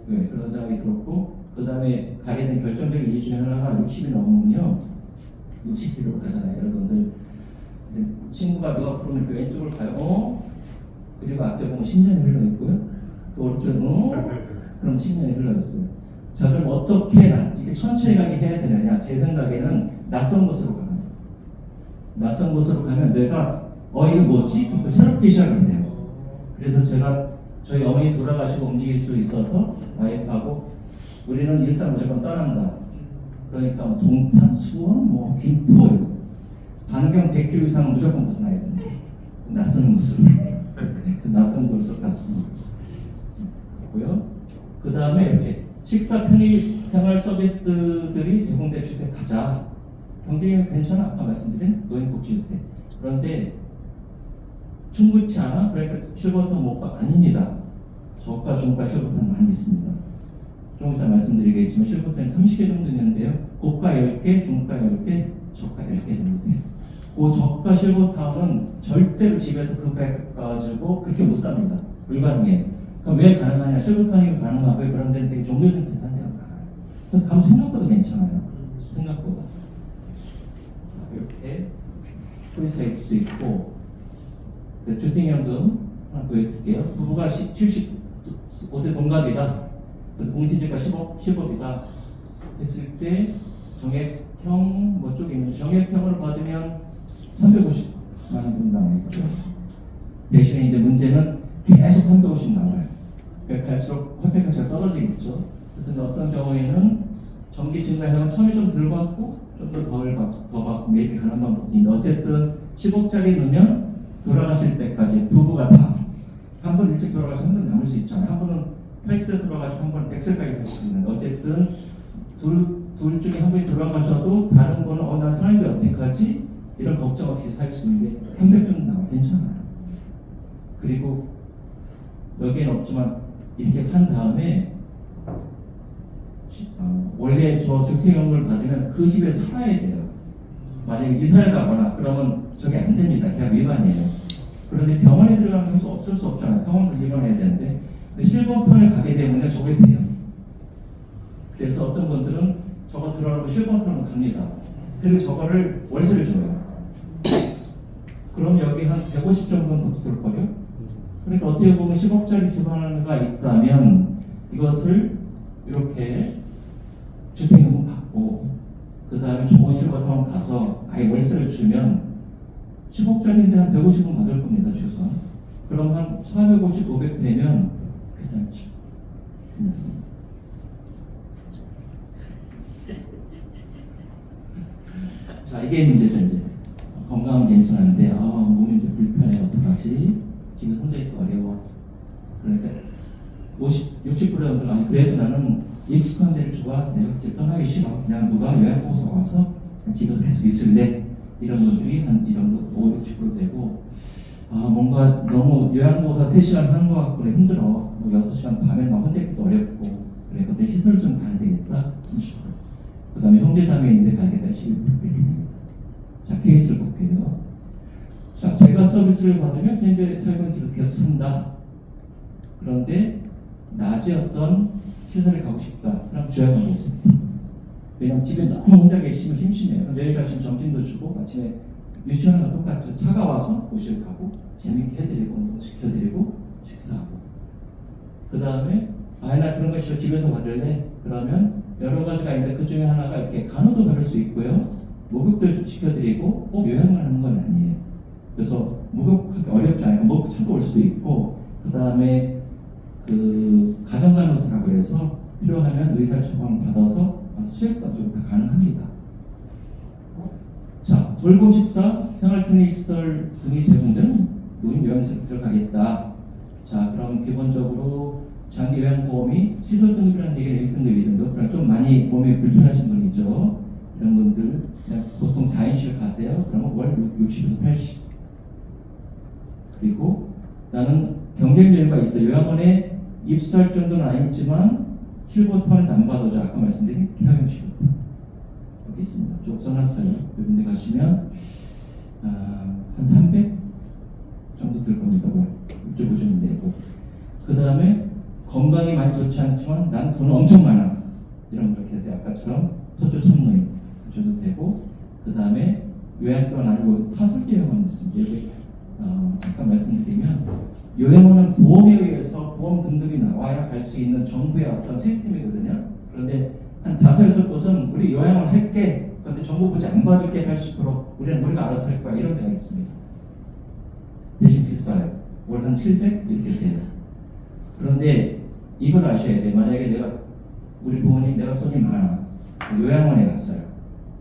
네, 그런 생각이 들었고, 그 다음에 가게 된 결정적인 이유 중에 하나가 60이 넘으면요 60km로 가잖아요. 여러분들 이제 친구가 누가 부르면 그 왼쪽을 가요. 그리고 앞에 보면 10년이 흘러있고요, 또 오른쪽에 그럼 10년이 흘러있어요. 자, 그럼 어떻게 이렇게 천천히 가게 해야 되느냐? 제 생각에는 낯선 곳으로 가는 거예요. 낯선 곳으로 가면 뇌가 이거 뭐지? 그러니까 새롭게 시작을 해요. 그래서 제가 저희 어머니 돌아가시고 움직일 수 있어서 와이프하고 우리는 일산 무조건 떠난다. 그러니까 뭐 동탄, 수원, 뭐 김포 반경 100km 이상 무조건 벗어나야 된다. 낯선 곳으로. 그 낯선 곳으로 갔습니다. 고요. 그 다음에 이렇게 식사 편의 생활 서비스들이 제공된 주택 가자. 경쟁이 괜찮아. 아까 말씀드린 노인복지주택. 그런데 충분치 않아? 그러니까 실버터 못가 아닙니다. 저가, 중가, 실버터는 많이 있습니다. 좀 이따 말씀드리겠지만 실버터는 30개 정도 있는데요. 고가 10개, 중가 10개, 저가 10개 정도 돼요. 그 저가 실버타운은 절대로 집에서 그까지 가가지고 그렇게 못 삽니다. 불가능해요. 그럼 왜 가능하냐? 실버타운이 가능하고요. 그런 데는 되게 종료된 재산대가 많아요. 근데 가면 생각보다 괜찮아요. 생각보다. 이렇게 초이스가 있을 수 있고, 주택연금 하나 보여드릴게요. 부부가 75세 동갑이다. 공시지가 10억이다. 했을 때 정액형 뭐 쪽에 있는 정액형을 받으면 350만 원 정도 나와있고요. 대신에 이제 문제는 계속 350 나와요. 그러니까 갈수록 화폐가 잘 떨어지겠죠. 그래서 어떤 경우에는 정기 증가해서 처음에 좀 덜 받고 좀 더 받고 이렇게 가는 방법이 있는데, 어쨌든 10억짜리 넣으면 돌아가실 때까지 부부가 다 한 번 일찍 돌아가서 한 번 남을 수 있잖아요. 한 번은 80세 돌아가시고 한 번은 100세까지 살 수 있는데, 어쨌든 둘 중에 한 분이 돌아가셔도 다른 거는 나 사람이 어떻게 하지? 이런 걱정 없이 살 수 있는 게 300 정도 나와 괜찮아요. 그리고 여기에는 없지만 이렇게 한 다음에 원래 저 주택연금을 받으면 그 집에 살아야 돼요. 만약에 이사를 가거나 그러면 저게 안 됩니다. 계약 위반이에요. 그런데 병원에 들어가면 어쩔 수 없잖아요. 병원을 입원해야 되는데 실버편을 가게 되면 저게 돼요. 그래서 어떤 분들은 저거 들어가고 실버편으로 갑니다. 그리고 저거를 월세를 줘요. 그럼 여기 한 150 정도는 더 들을 거예요. 그러니까 어떻게 보면 10억짜리 집 하나가 있다면 이것을 이렇게 주택연금 받고 그 다음에 좋은 실버타운 가서 아예 월세를 주면 10억짜리인데 한 150은 받을 겁니다. 최소한. 그럼 한 450, 500 되면 괜찮죠. 괜찮습니다. 자, 이게 문제죠. 이제 건강은 괜찮은데 몸이 이제 불편해. 어떡하지? 지금 혼자 있기 어려워. 그러니까 60% 정도 아니 그래도 나는 익숙한 데를 좋아하세요. 이제 떠나기 싫어. 그냥 누가 요양보호소 와서 그냥 집에서 계속 있을래. 이런 분들이 한 이 정도 5, 60% 되고, 뭔가 너무 요양보호사 3시간 하는 것 같고 그래 힘들어. 뭐 6시간 밤에 막 혼자 있기도 어렵고 그래. 근데 시설 좀 가야 되겠다. 30%. 그 다음에 형제자매 있는데 가야겠다. 11% 이렇게 됩니다. 자, 케이스를 볼게요. 자, 제가 서비스를 받으면 현재 살고 집에서 계속 산다. 그런데 낮에 어떤 시설에 가고 싶다. 그럼 줘야 하겠습니다. 왜냐면 집에 너무 혼자 계시면 심심해요. 내일 가시면 점심도 주고 아침에 유치원과 똑같죠. 차가 와서 모시러 가고 재밌게 해드리고 운동시켜드리고 식사하고, 그 다음에 나 그런 거 싫어 집에서 받을래? 그러면 여러 가지가 있는데 그 중에 하나가 이렇게 간호도 받을 수 있고요. 목욕도 시켜드리고 꼭 요양만 하는 건 아니에요. 그래서 목욕하기 어렵지 않아요. 목욕 참고 올 수도 있고, 그 다음에 그 가정간호사라고 해서 필요하면 의사 처방 받아서 수액까지 다 가능합니다. 자, 돌봄 식사, 생활 편의시설 등이 제공된 노인 요양시설 들어가겠다. 자, 그럼 기본적으로 장기 요양보험이 시설 등급이라는 얘기는 1등급이든가 그럼 좀 많이 보험이 불편하신 분이죠. 이런 분들 그냥 보통 다인실 가세요. 그러면 월 60에서 80. 그리고 나는 경쟁 여유가 있어. 요양원에 입소할 정도는 아니지만 실버타운에서 안 받아줘. 아까 말씀드린 케어형 실버타운 여기 있습니다. 쭉 써놨어요. 이런 데 가시면 한 300 정도 들 겁니다. 육주 보증 되고. 그 다음에 건강이 많이 좋지 않지만 난 돈 엄청 많아. 이런 걸 해서 아까처럼 서초 청문회 주셔도 되고. 그 다음에 요양병원 아니고 사설계 요양원이 있습니다. 여기 잠깐 말씀드리면 요양원은 보험에 의해서 보험 등급이 나와야 갈 수 있는 정부의 어떤 시스템이거든요. 그런데 한 5-6곳은 우리 요양원 할게. 그런데 정부 보지 안 받을게 80% 우리는 우리가 알아서 할 거야. 이런 데가 있습니다. 대신 비싸요. 월 한 700 이렇게 돼요. 그런데 이걸 아셔야 돼. 만약에 우리 부모님 내가 돈이 많아. 요양원에 갔어요.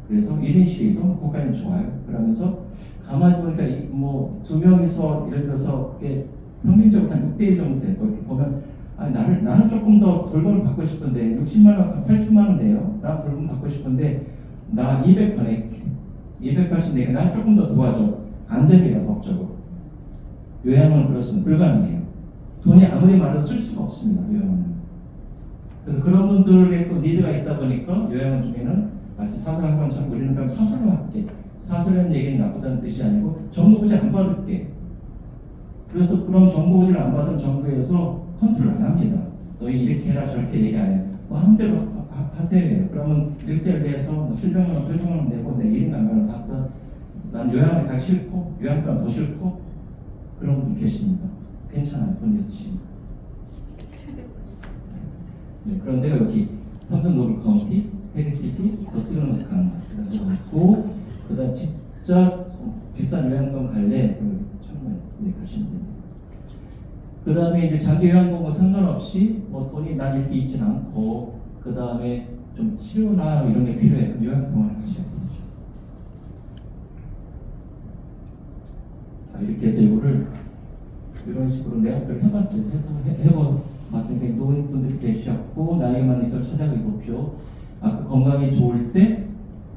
그래서 1인 시에서 국가는 좋아요. 그러면서 가만히 보니까 뭐 2명이서 예를 들어서 그게 평균적으로 한 6대1 정도 되고 이렇게 보면 나는 조금 더 돌봄을 받고 싶은데 60만 원, 80만 원 돼요. 나 돌봄 받고 싶은데 나 200 더 낼게. 280 내게 나 조금 더 도와줘. 안 됩니다. 법적으로. 요양원은 그렇습니다. 불가능해요. 돈이 아무리 많아도 쓸 수가 없습니다. 요양원은. 그래서 그런 분들의 또 니드가 있다 보니까 요양원 중에는 마치 사설학원처럼 우리는 그럼 사설로 할게. 사설이라는 얘기는 나쁘다는 뜻이 아니고 정보보지 안 받을게. 그래서 그럼 정보보지를 안 받은 정부에서 컨트롤 안 합니다. 너희 이렇게 해라 저렇게 얘기 안 해. 뭐 마음대로 하세요. 그러면 1대1로 해서 뭐 700만 원, 800만 원 내고 내 1인 가면을 갖다 난 요양원에 가기 싫고 요양병원 더 싫고 그런 분 계십니다. 괜찮아요. 돈 있으시면. 네, 그런데 여기 삼성 노블 카운티, 헤리티지, 더 시그너스 강남 있고 그다음 진짜 비싼 요양병원 갈래 참고해 가시면 됩니다. 그 다음에 이제 장기 요양병원 상관없이 뭐 돈이 난 이렇게 있진 않고 그 다음에 좀 치료나 이런 게 필요해. 그럼 요양병원에 가셔야 되죠. 자 이렇게 해서 이거를 이런 식으로 내가 해봤어요. 해봤으니까 노인분들이 계셨고 나이가 많은 있을 찾아가기 목표. 아까 건강이 좋을 때,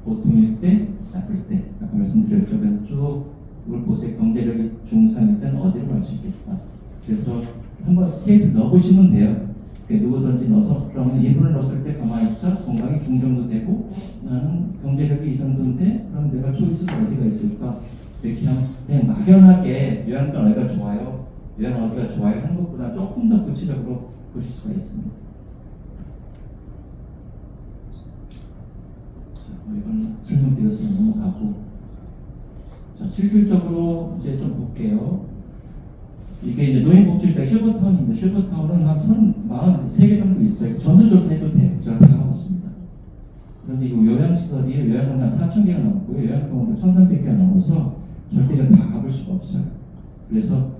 보통일 때, 나쁠 때 아까 말씀드렸죠. 그래서 쭉 이걸 보세요. 경제력이 중상일 때는 어디로 갈 수 있겠다. 그래서 한번 케이스 넣어보시면 돼요. 누구든지 넣어서 그러면 이분을 넣었을 때 가만히 있다. 건강이 중정도 되고 나는 경제력이 이 정도인데 그럼 내가 초이스가 어디가 있을까? 이렇게 하면 그냥 막연하게 요양병원 어디가 좋아요? 요양 어디가 좋아요? 하는 것보다 조금 더 구체적으로 보실 수가 있습니다. 자, 이건 설명드렸으니 넘어가고 자, 실질적으로 이제 좀 볼게요. 이게 이제 노인복지주택 실버타운입니다. 실버타운은 한 43개 정도 있어요. 전수조사해도 돼요. 제가 다 가봤습니다. 그런데 이거 요양시설이 요양원 한 4,000개가 넘고요. 요양병원도 1,300개가 넘어서 절대 다 가볼 수가 없어요. 그래서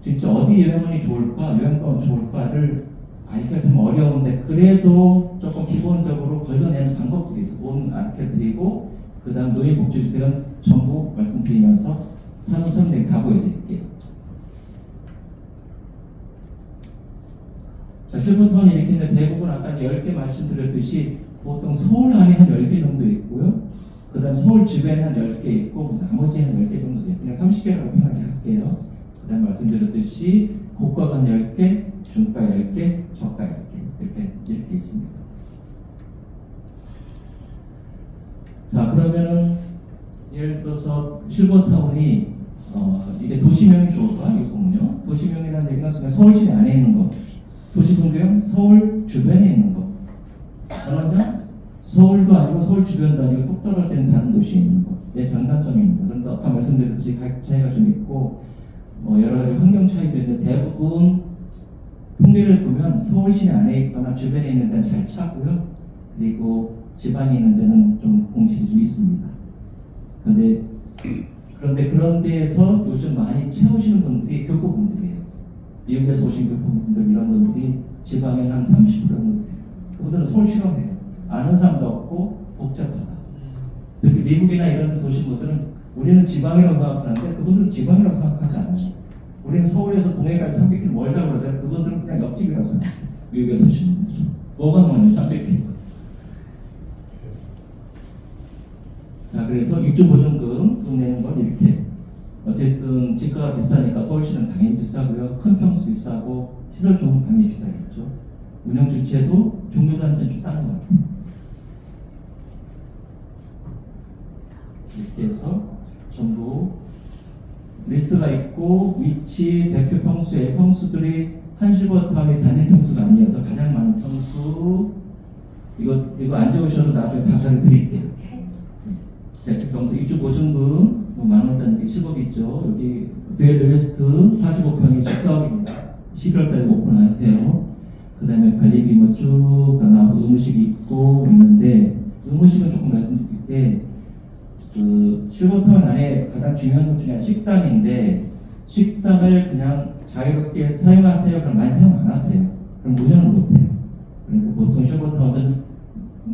진짜 어디 요양원이 좋을까, 요양병원 좋을까를 알기가 좀 어려운데 그래도 조금 기본적으로 걸러내는 방법들이 있어요. 몸 알려드리고 그 다음 노인복지주택은 전부 말씀드리면서 산후선택 다 보여드릴게요. 자, 실버타운이 이렇게 있는데 대부분 아까 10개 말씀드렸듯이 보통 서울 안에 한 10개 정도 있고요. 그 다음 서울 주변에 한 10개 있고 나머지 한 10개 정도 돼요. 그냥 30개라고 편하게 할게요. 그 다음 말씀드렸듯이 고가가 한 10개, 중가 10개, 저가 10개 이렇게 있습니다. 자, 그러면은 예를 들어서 실버타운이 이게 도시명이 좋을까? 이거 보면요. 도시명이라는 얘기는 그냥 서울시내 안에 있는 거. 도시분교형 서울 주변에 있는 거. 그러면 서울도 아니고 서울 주변도 아니고 뚝 떨어지는 다른 도시에 있는 거. 내 장단점입니다. 그런데 아까 말씀드렸듯이 각 차이가 좀 있고 여러 가지 환경 차이도 있는데 대부분 통계를 보면 서울 시내 안에 있거나 주변에 있는 데는 잘 차고요. 그리고 지방에 있는 데는 좀 공실이 좀 있습니다. 그런데 그런 데에서 요즘 많이 채우시는 분들이 교포분들이에요. 미국에서 오신 교포분들 이런 분들이 지방에 한 30% 정도 돼요. 그분들은 서울 싫어해요. 아는 사람도 없고 복잡하다. 특히 미국이나 이런 도시 분들은 우리는 지방이라고 생각하는데 그분들은 지방이라고 생각하지 않아요. 우리는 서울에서 동해까지 300km 멀다고 그러잖아요. 그분들은 그냥 옆집이라고 생각해요. 미국에서 오신 분들은. 뭐가 뭐냐 300km. 자, 그래서 입주보증금 돈 내는 건 이렇게 어쨌든 집가가 비싸니까 서울시는 당연히 비싸고요. 큰 평수 비싸고 시설 좋은 당연히 비싸겠죠. 운영 주체도 종료단체는 좀 싼 것 같아요. 이렇게 해서 전부 리스트가 있고 위치, 대표 평수에 평수들이 한 실버타운의 단일 평수가 아니어서 가장 많은 평수 이거 안 적으셔도 나중에 다 전해드릴게요. 대표 평수 입주 보증금 뭐 10,000원 단위 10억 있죠. 여기 뷰엘 웨스트 45평이 14억입니다. 11월달에 오픈해요. 그 다음에 관리비 뭐쭉 나가고 의무실이 있고 있는데 의무실은 조금 말씀드릴 때 그 실버타운 안에 가장 중요한 것 중에 식당인데 식당을 그냥 자유롭게 사용하세요. 그럼 많이 사용 안 하세요. 그럼 운영을 못 해요. 그러니까 보통 실버타운은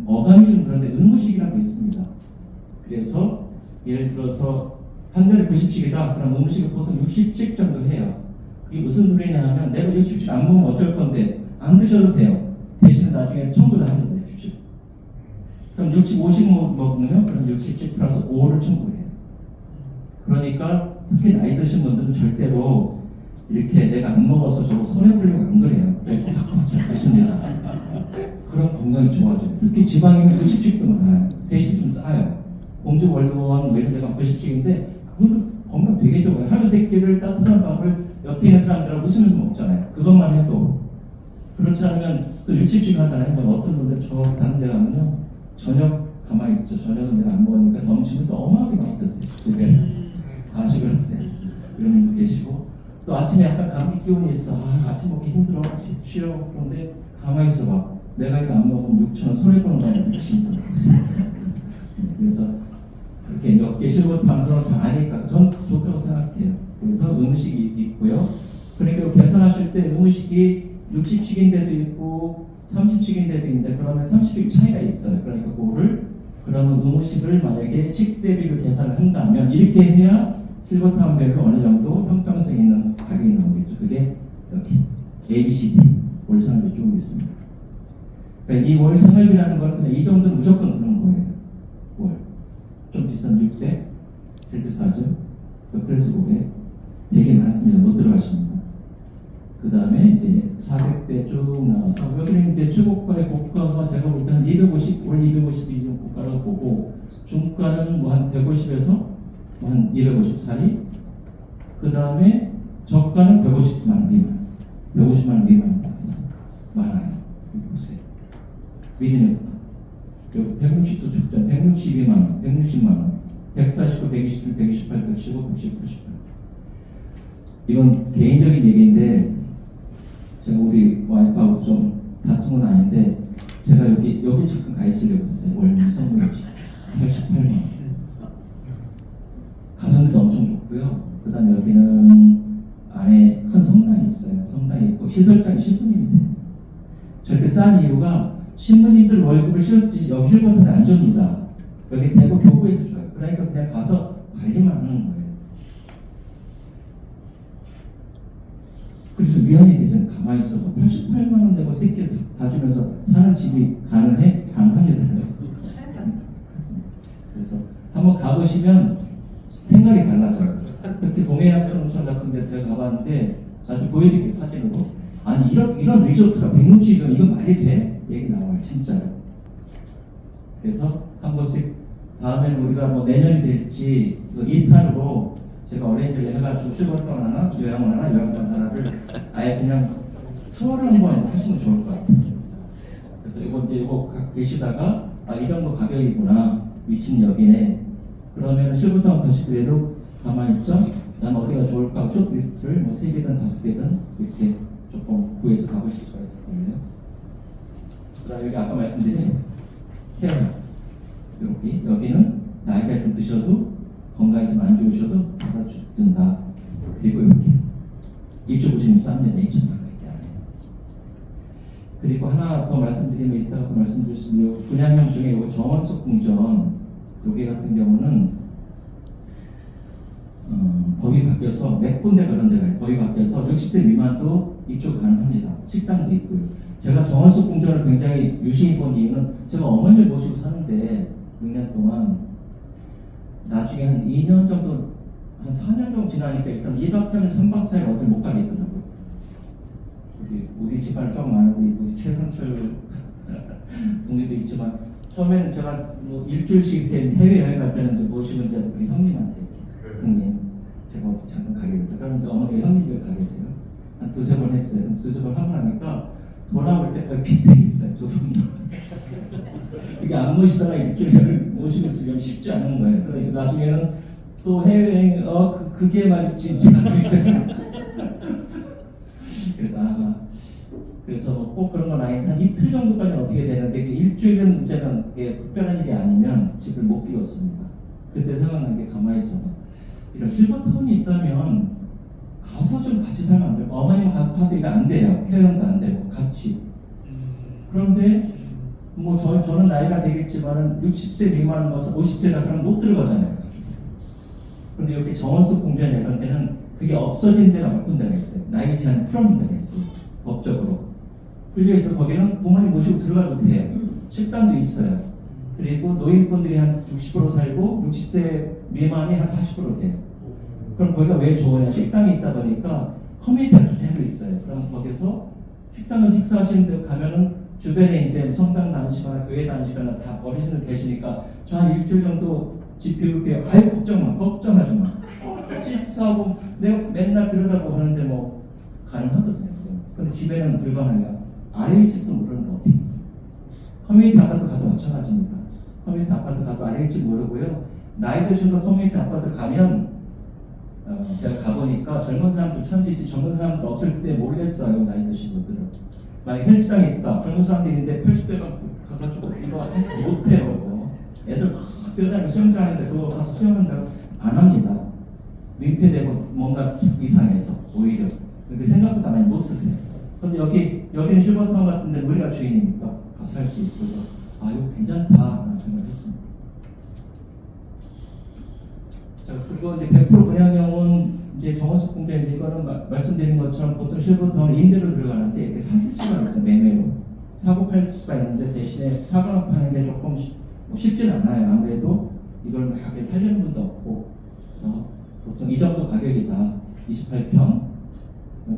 어감이 좀 그런데 의무식이라고 있습니다. 그래서 예를 들어서 한 달에 90씩이다. 그럼 의무식을 보통 60씩 정도 해요. 그게 무슨 소리냐 하면 내가 60씩 안 먹으면 어쩔 건데 안 드셔도 돼요. 대신에 나중에 청구를 하면 돼요. 그럼 65씩 먹으면 그럼 60씩 플러스 5를 청구해요. 그러니까 특히 나이 드신 분들은 절대로 이렇게 내가 안 먹어서 저거 손해보려고 안 그래요. 그래서 잘 드십니다. 그럼 건강이 좋아져요. 특히 지방이면 90씩도 많아요. 대신 좀 싸요. 공주 월드원 이런 데가 90씩인데 그건 건강 되게 좋아요. 하루 세 끼를 따뜻한 밥을 옆에 있는 사람들하고 웃으면서 먹잖아요. 그것만 해도. 그렇지 않으면 또 60씩 하잖아요. 뭐 어떤 분들 저 다른 데 가면요. 저녁 가만히 있죠. 저녁은 내가 안 먹으니까 점심을 또 어마어마하게 많이 드세요. 집에 가식을 했어요. 이런 분도 계시고 또 아침에 약간 감기 기운이 있어. 아침 먹기 힘들어. 쉬어. 그런데 가만히 있어봐. 내가 이거 안 먹으면 6,000원 손해보는 거는 열심히 들었어요. 그래서 그렇게 몇 개 실버 방송을 다 아니까 전 좋다고 생각해요. 그래서 음식이 있고요. 그러니까 계산하실 때 음식이 60씩인데도 있고 30씩인데도 있는데 그러면 30씩 차이가 있어요. 그러니까 그러면 음식을 만약에 식대비로 계산을 한다면 이렇게 해야 실버타운별로 어느 정도 형평성 있는 가격이 나오겠죠. 그게 여기 ABCD 월 생활비 쭉 있습니다. 그러니까 이 월 생활비라는 건 그냥 이 정도는 무조건 드는 거예요. 월. 좀 비싼 600, 제일 비싸죠. 또 그래서 500 되게 많습니다. 못 들어가십니다. 그 다음에 이제 400대 쭉 나와서 여기는 이제 최고가의 고가가 제가 볼 때 한 250, 월 250이 좀 고가라고 보고 중가는 뭐 한 150에서 한 250 사이. 그 다음에 저가는 150만 원 미만, 150만 원 미만입니다. 많아요. 보세요. 미리는 160도 적자, 162만 원, 160만 원, 149, 127, 128, 115, 110, 118. 이건 개인적인 얘기인데 제가 우리 와이프하고 좀 다툼은 아닌데 제가 여기 잠깐 가 있으려고 했어요. 월미 성공했지. 88만 원. 가성비도 엄청 좋고요. 그 다음에 여기는 안에 큰 성당이 있어요. 성당이 있고 시설장이 신부님이세요. 저렇게 싼 이유가 신부님들 월급을 여기 실버타운에 안 줍니다. 여기 대구 교구에서 줘요. 그러니까 그냥 가서 관리만 하는 거예요. 그래서 위안이 되잖아요. 가만히 있어봐. 88만 원 내고 새끼 다 주면서 사는 집이 가능해? 가능합니다. 그래서 한번 가보시면 생각이 달라져요. 특히 동해안촌 같은 데 제가 가봤는데 나중에 보여드릴게요. 사진으로. 아니 이런 리조트가 160이면 이거 말이 돼? 얘기 나와요. 진짜로. 그래서 한 번씩 다음에는 우리가 뭐 내년이 될지 2탄으로 제가 어레인지를 해가지고 실버타운 하나, 요양원 하나, 요양원 하나를 아예 그냥 투어를 한번 하시면 좋을 것 같아요. 그래서 이거 계시다가 이 정도 가격이구나. 위치는 여기네. 그러면 실버타운 가시더라도 가만히 있죠. 난 어디가 좋을까? 쭉 리스트를 뭐 3개든 5개든 이렇게 조금 구해서 가보실 수가 있을 거예요. 그 다음에 여기 아까 말씀드린 케어. 여기는 나이가 좀 드셔도 건강이 좀 안 좋으셔도 받아준다. 그리고 이렇게 입주 보시면 쌉니다. 2,000원밖에 안 해요. 그리고 하나 더 말씀드리면 이따가 더 말씀드릴 수 있는 분양형 중에 이 정원석 궁전 여기 같은 경우는 법이 바뀌어서 몇 군데 그런 데가 법이 바뀌어서 60세 미만도 입주 가능합니다. 식당도 있고요. 제가 정원석 궁전을 굉장히 유심히 본 이유는 제가 어머니를 모시고 사는데 6년 동안 나중에 한 2년 정도, 한 4년 정도 지나니까 일단 2박 3일, 3박 4일 어딜 못 가겠더라고요. 우리 집안을 조금 아는 우리 최상철 동료도 있지만 처음에는 제가 뭐 일주일씩 이렇게 해외여행 갈 때는 모시고 이제 우리 형님한테 이렇게 그럼 이제 어머니가 형님 집에 가겠어요. 한 두세 번 했어요. 두세 번 하고 나니까 돌아올 때까지 핍해 있어요. 두 분도. 이게 안 모시다가 일주일을 모시고 있으면 쉽지 않은 거예요. 그러니까 나중에는 또 해외여행, 그게 말이지. 그래서 꼭 그런 건 아닌데 한 이틀 정도까지는 어떻게 되는데 일주일은 이제는 특별한 일이 아니면 집을 못 비웠습니다. 그때 생각난 게 가만히 있어. 이런 실버타운이 있다면 가서 좀 같이 살면 안 될까? 어머님 가서 사서 이거 안 돼요. 표현도 안 되고 같이. 그런데 뭐 저는 나이가 되겠지만은 60세 미만 것은 50대다 그러면 못 들어가잖아요. 그런데 이렇게 정원석 공주나 이런 데는 그게 없어진 데가 몇 군데가 있어요. 나이 제한을 풀어놓은 데가 있어요. 법적으로. 풀려있어 거기는 부모님 모시고 들어가도 돼요. 식당도 있어요. 그리고 노인분들이 한 60% 살고 60세 미만이 한 40% 돼요. 그럼 거기가 왜 좋으냐? 식당이 있다 보니까 커뮤니티가 그대로 있어요. 그럼 거기서 식당을 식사하시는 데 가면은 주변에 이제 성당 다니시거나 교회 다니시거나 다 어르신들 계시니까 저 한 일주일 정도 집 비울게요. 아유 걱정하지 마. 식사하고 내가 맨날 들여다보고 하는데 뭐 가능하거든요. 근데 집에는 불가능해요. 아래 위집도 모르는데 어떻게? 커뮤니티 아파트 가도 마찬가지입니다. 커뮤니티 아파트 가도 아래 위집 모르고요. 나이 드셔서 커뮤니티 아파트 가면 제가 가보니까 젊은 사람들 천지지 젊은 사람들 없을 때 모르겠어요. 나이 드신 분들은. 만약 헬스장에 있다. 젊은 사람들이 있는데 80대가 가가지고 이거 못해요. 애들 막 뛰어다니고 수영장인데 그거 가서 수영한다고 안 합니다. 민폐되고 뭔가 이상해서 오히려 그렇게 생각보다 많이 못 쓰세요. 근데 여기는 실버타운 같은데 우리가 주인이니까 가서 살 수 있고 이거 괜찮다라는 생각을 했습니다. 자, 그리고 이제 100% 분양형은 이제 정원석 공장인데 이거는 말씀드린 것처럼 보통 실버타운 임대로 들어가는데 이렇게 사실 수가 있어요. 매매로 사고 팔 수가 있는데 대신에 사고 파는 게 조금 쉽지는 않아요. 아무래도 이걸 막 살려는 분도 없고 그래서 보통 이 정도 가격이다. 28평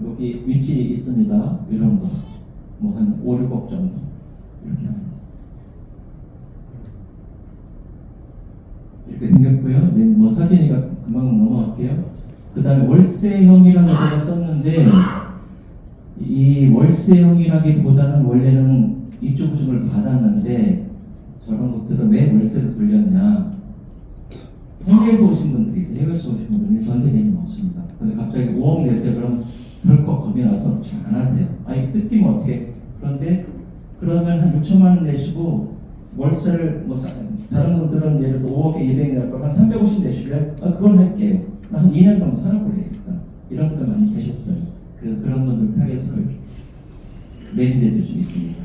여기 위치 있습니다. 이런 거 뭐 한 5, 6억 정도 이렇게 합니다. 이렇게 생겼고요. 네, 뭐 사진이가 금방 넘어갈게요. 그 다음에 월세형이라는 거 썼는데 이 월세형이라기보다는 원래는 입주 보증을 받았는데 저런 것들은 왜 월세를 돌렸냐? 해외에서 오신 분들이 있어요. 해외에서 오신 분들은 전세 개념 없습니다. 근데 갑자기 5억 내세요. 그럼 덜컥 겁이 나서 잘 안 하세요. 이거 뜯기면 어떻게? 그런데 그러면 한 6천만 원 내시고 월세를 뭐 다른 분들은 예를 들어 5억에 200 낼 걸 한 350 내시면 그건 할게요. 한 2년 정도 살아보려겠다. 이런 분들 많이 계셨어요. 그래서 그런 분들 타겟으로 내린 데도 좀 있습니다.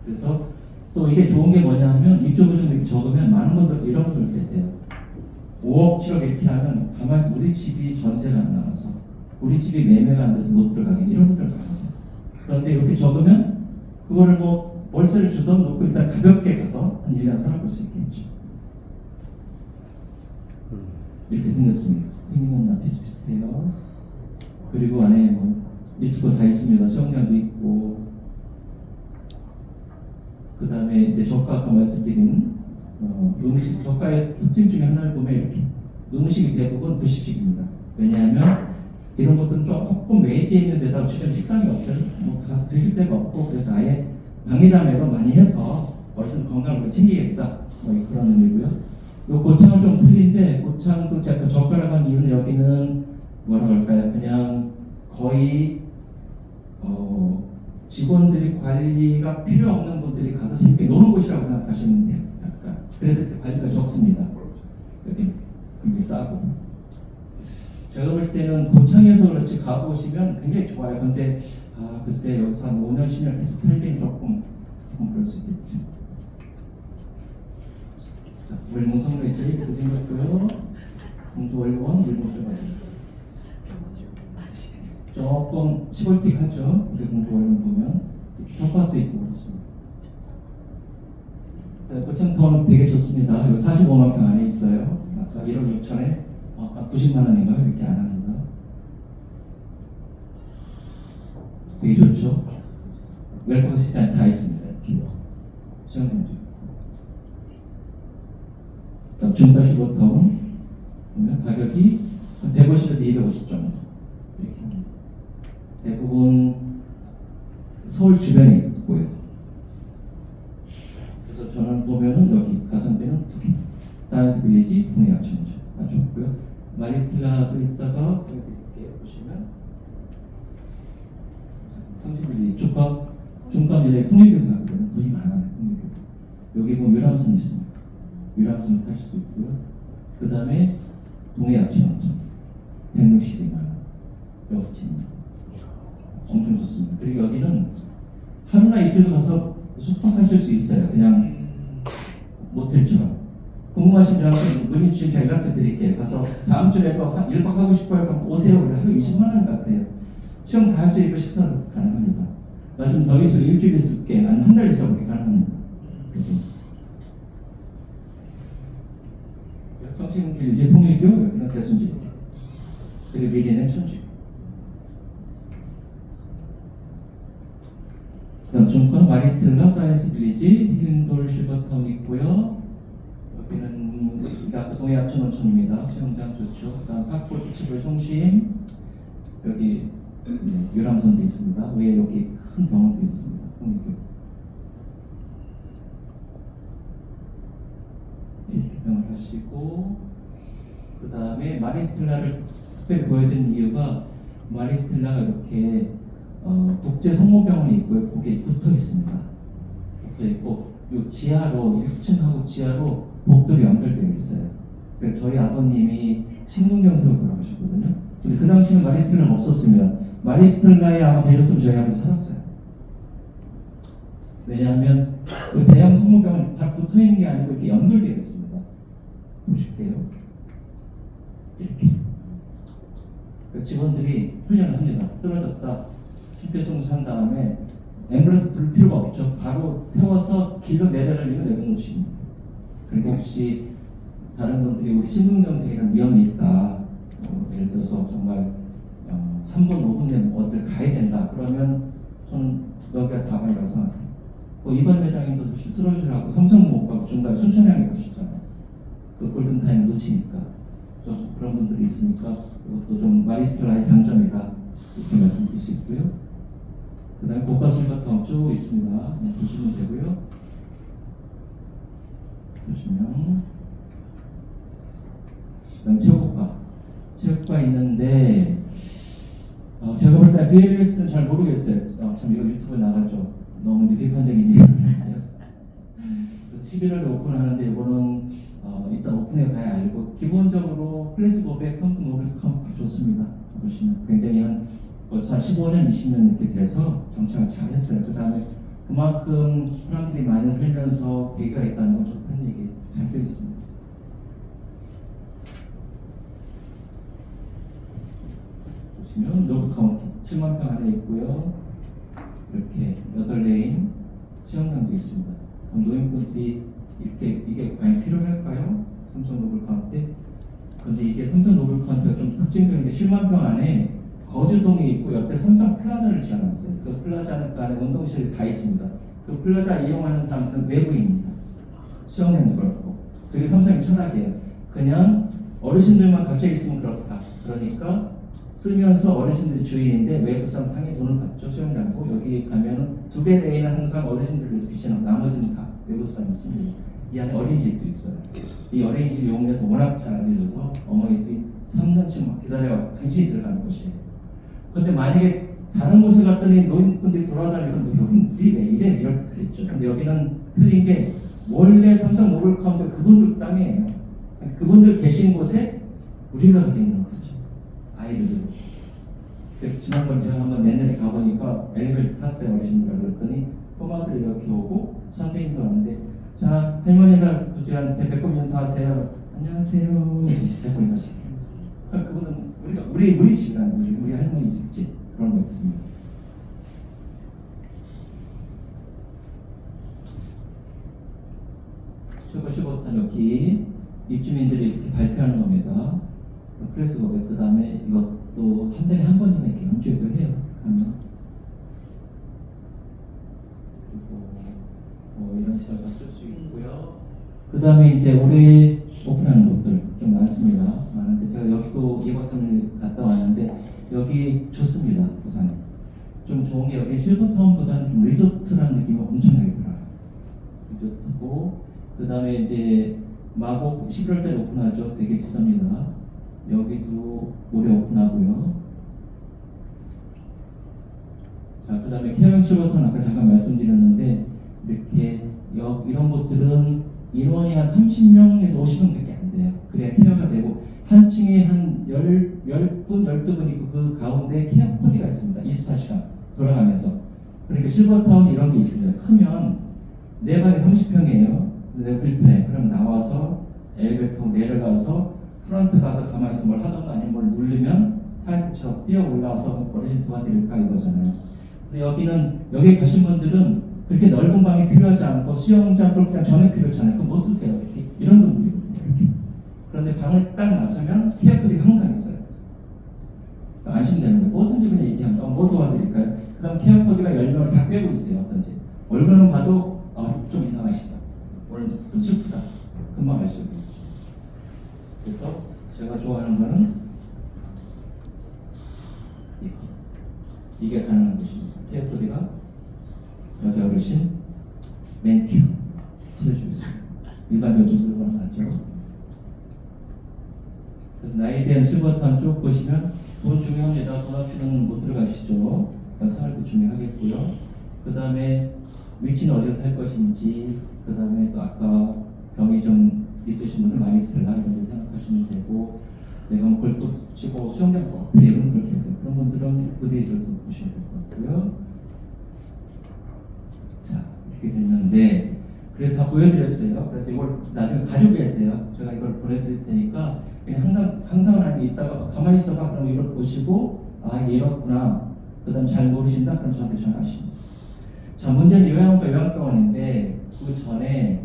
그래서 또 이게 좋은 게 뭐냐 하면 입주보증 이렇게 적으면 많은 분들 이런 분들 계세요. 5억 7억 이렇게 하면 가만히 있어 우리 집이 전세가 안 나와서 우리 집이 매매가 안 돼서 못 들어가게 이런 분들 많았어요. 그런데 이렇게 적으면 그거를 뭐 월세를 주던 놓고 일단 가볍게 가서 한 1년 살아볼 수 있겠죠. 이렇게 생겼습니다. 생긴 건 비슷비슷해요. 그리고 안에 뭐 리스코 다 있습니다. 수영장도 있고 그 다음에 이제 저가 아까 말씀드린 음식 저가의 특징 중에 하나를 보면 이렇게 음식이 대부분 부식식입니다. 왜냐하면 이런 것들은 조금 외지에 있는 데다가 주변 식당이 없어요. 뭐 가서 드실 데가 없고 그래서 아예 방미담회로 많이 해서 어르신 건강을 챙기겠다 뭐 그런 의미고요. 요 고창은 좀 틀린데 고창도 제가 저가라고 한 이유는 여기는 뭐라 그럴까요? 그냥 거의 직원들이 관리가 필요 없는 분들이 가서 쉽게 노는 곳이라고 생각하시면 돼요. 약간. 그래서 이렇게 관리가 적습니다. 여기 금리 싸고. 제가 볼 때는 고창에서 그렇지 가보시면 굉장히 좋아요. 근데 글쎄 여기서 한 5년, 10년 계속 살기는 조금 그럴 수 있겠죠. 자, 월몽성로 이제 이렇게 생겼고요. 공도월원 일본적으로 조금 시골틱하죠. 우리 공도월원 보면 텃밭도 있고 그렇습니다. 고창타운은 되게 좋습니다. 여기 45만 평 안에 있어요. 아까 1억 6천에 90만 원인가요? 이렇게 안 합니다. 되게 좋죠. 웰컴 시스템 다 있습니다. 수영장도 있고. 중가 15타운 보면 가격이 대구 150에서 250 정도 이렇게 합니다. 대부분 서울 주변에 있고요. 그래서 저는 보면은 여기 가성비는 두 개, 사이언스 빌리지, 동해아침원점 아주 없고요. 마리슬라도 있다가 여기 이렇게 보시면 평지빌리지 쪽과 중간에 통일교에서 갔거든요. 돈이 많아요. 통일교. 여기 보면 유람선 있습니다. 유람선 타실 수 있고요. 그 다음에 동해아침원점 162만 원 여섯입니다. 엄청 좋습니다. 그리고 여기는 하루나 이틀 가서 숙박하실 수 있어요. 그냥 모텔처럼. 궁금하신 점은 문의 주시면 연락처 드릴게요. 가서 다음 주에도 한 1박 하고 싶어요. 그럼 오세요. 우리 하루 20만 원 같아요. 수영 다 할 수 있고 식사도 가능합니다. 나 좀 더 있어. 일주일 있을게. 아니면 한 달 있어볼게. 가능합니다. 평신빌리지 통일교, 여기는 대순지, 그리고 미리는 천주. 중권 마리스텔라, 사이언스 빌리지, 힐린돌 실버타운 있고요. 여기는 아까 동해아천원천입니다. 수영장 좋죠. 그다음 파크포티치블 송심, 여기 유람선도 있습니다. 위에 여기 큰 병원도 있습니다. 통일교. 이렇게 하시고, 그 다음에 마리스텔라를 특별히 보여드린 이유가 마리스텔라가 이렇게 국제 성모병원이 있고요. 거기에 붙어 있습니다. 붙어 있고, 요 지하로 1층하고 지하로 복도로 연결되어 있어요. 그래서 저희 아버님이 심근경색으로 돌아가셨거든요. 근데 그 당시에는 마리스텔라는 없었습니다. 마리스텔라에 아마 계셨으면 저희 아버지 살았어요. 왜냐하면 그 대형 성모병원이 다 붙어 있는 게 아니고 이렇게 연결되어 있습니다. 보실게요. 이렇게. 그 직원들이 훈련을 합니다. 쓰러졌다. 심폐소생술 한 다음에 앰뷸런스 불 필요가 없죠. 바로 태워서 길로 내려달리면 내려놓으십니다. 그리고 혹시 다른 분들이 우리 심근경색이라는 위험이 있다. 예를 들어서 정말 3분, 5분 내에 어딜 가야 된다. 그러면 저는 여기가 다가이라고 생각해요. 이번 회장님도 쓰러지라고 삼성 못 가고 중간에 순천향에 가셨잖아요. 그 골든타임 놓치니까. 좀 그런 분들이 있으니까 이것도 좀 마리스텔라의 장점이다. 이렇게 말씀드릴 수 있고요. 그 다음에 고가술가타운 쭉 있습니다. 그냥 보시면 되고요. 보시면 그다음 체육과 있는데 제가 볼 때 BLS는 잘 모르겠어요. 참 이거 유튜브에 나갔죠. 너무 비판적인 얘기인데요. 11월에 오픈하는데 이거는 일단 오픈해 가야 알고, 기본적으로 클래스 500, 삼성 500 컴퓨터 좋습니다. 보시면 굉장히 벌써 한 15년, 20년 이렇게 돼서 정착을 잘 했어요. 그 다음에 그만큼 사람들이 많이 살면서 배가 있다는 건 좋다는 얘기 잘 되어 있습니다. 보시면 노브 카운티 7만 평 안에 있고요. 이렇게 8레인 수영장도 있습니다. 그럼 노인분들이 이게 과연 필요할까요? 삼성 노블 카운티. 근데 이게 삼성 노블 카운티가 좀 특징적인 게 10만 평 안에 거주동이 있고 옆에 삼성 플라자를 지어놨어요. 그 플라자는 그 안에 운동실이 다 있습니다. 그 플라자 이용하는 사람들은 외부인입니다. 수영장도 그렇고. 그게 삼성의 철학이에요. 그냥 어르신들만 갇혀 있으면 그렇다. 그러니까 쓰면서 어르신들이 주인인데 외부 사람 당연히 돈을 받죠. 수영장고. 여기 가면은 2개 레인은 항상 어르신들 위해서 비치는 나머지는 다 외부 사람이 있습니다. 이 안에 어린이집도 있어요. 이 어린이집 이용해서 워낙 잘 알려져서 어머니들이 3년쯤 막 기다려 간신히 들어가는 곳이에요. 근데 만약에 다른 곳에 갔더니 노인분들이 돌아다니면 여기는 물이 왜 이래? 이럴 때 있죠. 근데 여기는 틀린 게 원래 삼성 노블 카운트 그분들 땅이에요. 그분들 계신 곳에 우리가 가서 있는 거죠. 아이들도. 지난번 제가 한번 내년에 가보니까 엘리베이터 탔어요. 어르신들 그랬더니 꼬마들이 이렇게 오고 선생님도 왔는데, 자, 할머니가 부지한테 배꼽 인사하세요. 안녕하세요. 배꼽 인사시켜요. 그분은 우리 집이란 우리 할머니 집집 그런 거 있습니다. 최고 15탄 여기 입주민들이 이렇게 발표하는 겁니다. 클래스 500. 그 다음에 이것도 한 달에 한 번이나 이렇게 연주회를 해요. 그리고 이런 식으로 쓸 수 있고요. 그 다음에 이제 올해 오픈하는 곳들 좀 많습니다. 많은데 제가 여기도 이 박사님 여기 좋습니다. 부산이. 좀 좋은 게 여기 실버타운보다는 좀 리조트라는 느낌이 엄청나게 들어요. 리조트고 그 다음에 이제 마곡 11월 달에 오픈하죠. 되게 비쌉니다. 여기도 올해 오픈하고요. 자, 그 다음에 케어형 실버타운 아까 잠깐 말씀드렸는데 이렇게 이런 곳들은 인원이 한 30명에서 50명밖에 안 돼요. 그래야 케어가 되고 한 층에 한 10분, 12분 있고 그 가운데 케어 코디가 있습니다. 24시간 돌아가면서. 그러니까 실버타운이 이런 게 있어요. 크면 내 방이 30평이에요. 내가 불편해. 그럼 나와서 엘리베이터 타고 내려가서 프런트 가서 가만히 있으면 뭘 하던가 아니면 뭘 누르면 사이트처럼 뛰어 올라와서 어르신 도와드릴까 이거잖아요. 근데 여기 가신 분들은 그렇게 넓은 방이 필요하지 않고 수영장, 골프장 전혀 필요하지 않아요. 그거 못 쓰세요. 이런 분들이거든요. 이렇게. 그런데 방을 딱 나서면 케어들이 항상 있어요. 그러니까 안심되는데 뭐든지 그냥 얘기하면 뭐 도와드릴까요? 그 다음 케어 코드가 10명을 다 빼고 있어요. 어떤지. 얼굴은 봐도 좀 이상하시다. 오늘 좀 슬프다. 금방 알 수 있어요. 그래서 제가 좋아하는 거는 이게 가능한 것입니다. 케어 코드가 여기 어르신 맨큐 치료주고 있습니다. 일반적으로 좀 그런 거 하죠. 그래서 나이에 대한 실버타운 쭉 보시면 돈 중요합니다. 돈 없이는 못 들어가시죠. 생활도 중요하겠고요. 그 다음에 위치는 어디서 살 것인지, 그 다음에 또 아까 병이 좀 있으신 분들 많이 있으려나 이런 걸 생각하시면 되고, 내가 뭐 골프 치고 수영장 뭐 그래 이런 그렇게 했어요. 그런 분들은 의대에서도 보시면 될 것 같고요. 자, 이렇게 됐는데 그래서 다 보여드렸어요. 그래서 이걸 나중에 가지고 계세요. 제가 이걸 보내드릴 테니까 그냥 항상 안에 있다가 가만히 있어봐. 그럼 이걸 보시고 이렇구나. 그 다음 잘 모르신다. 그럼 저한테 전화하시면. 자, 문제는 요양원과 요양병원인데 그 전에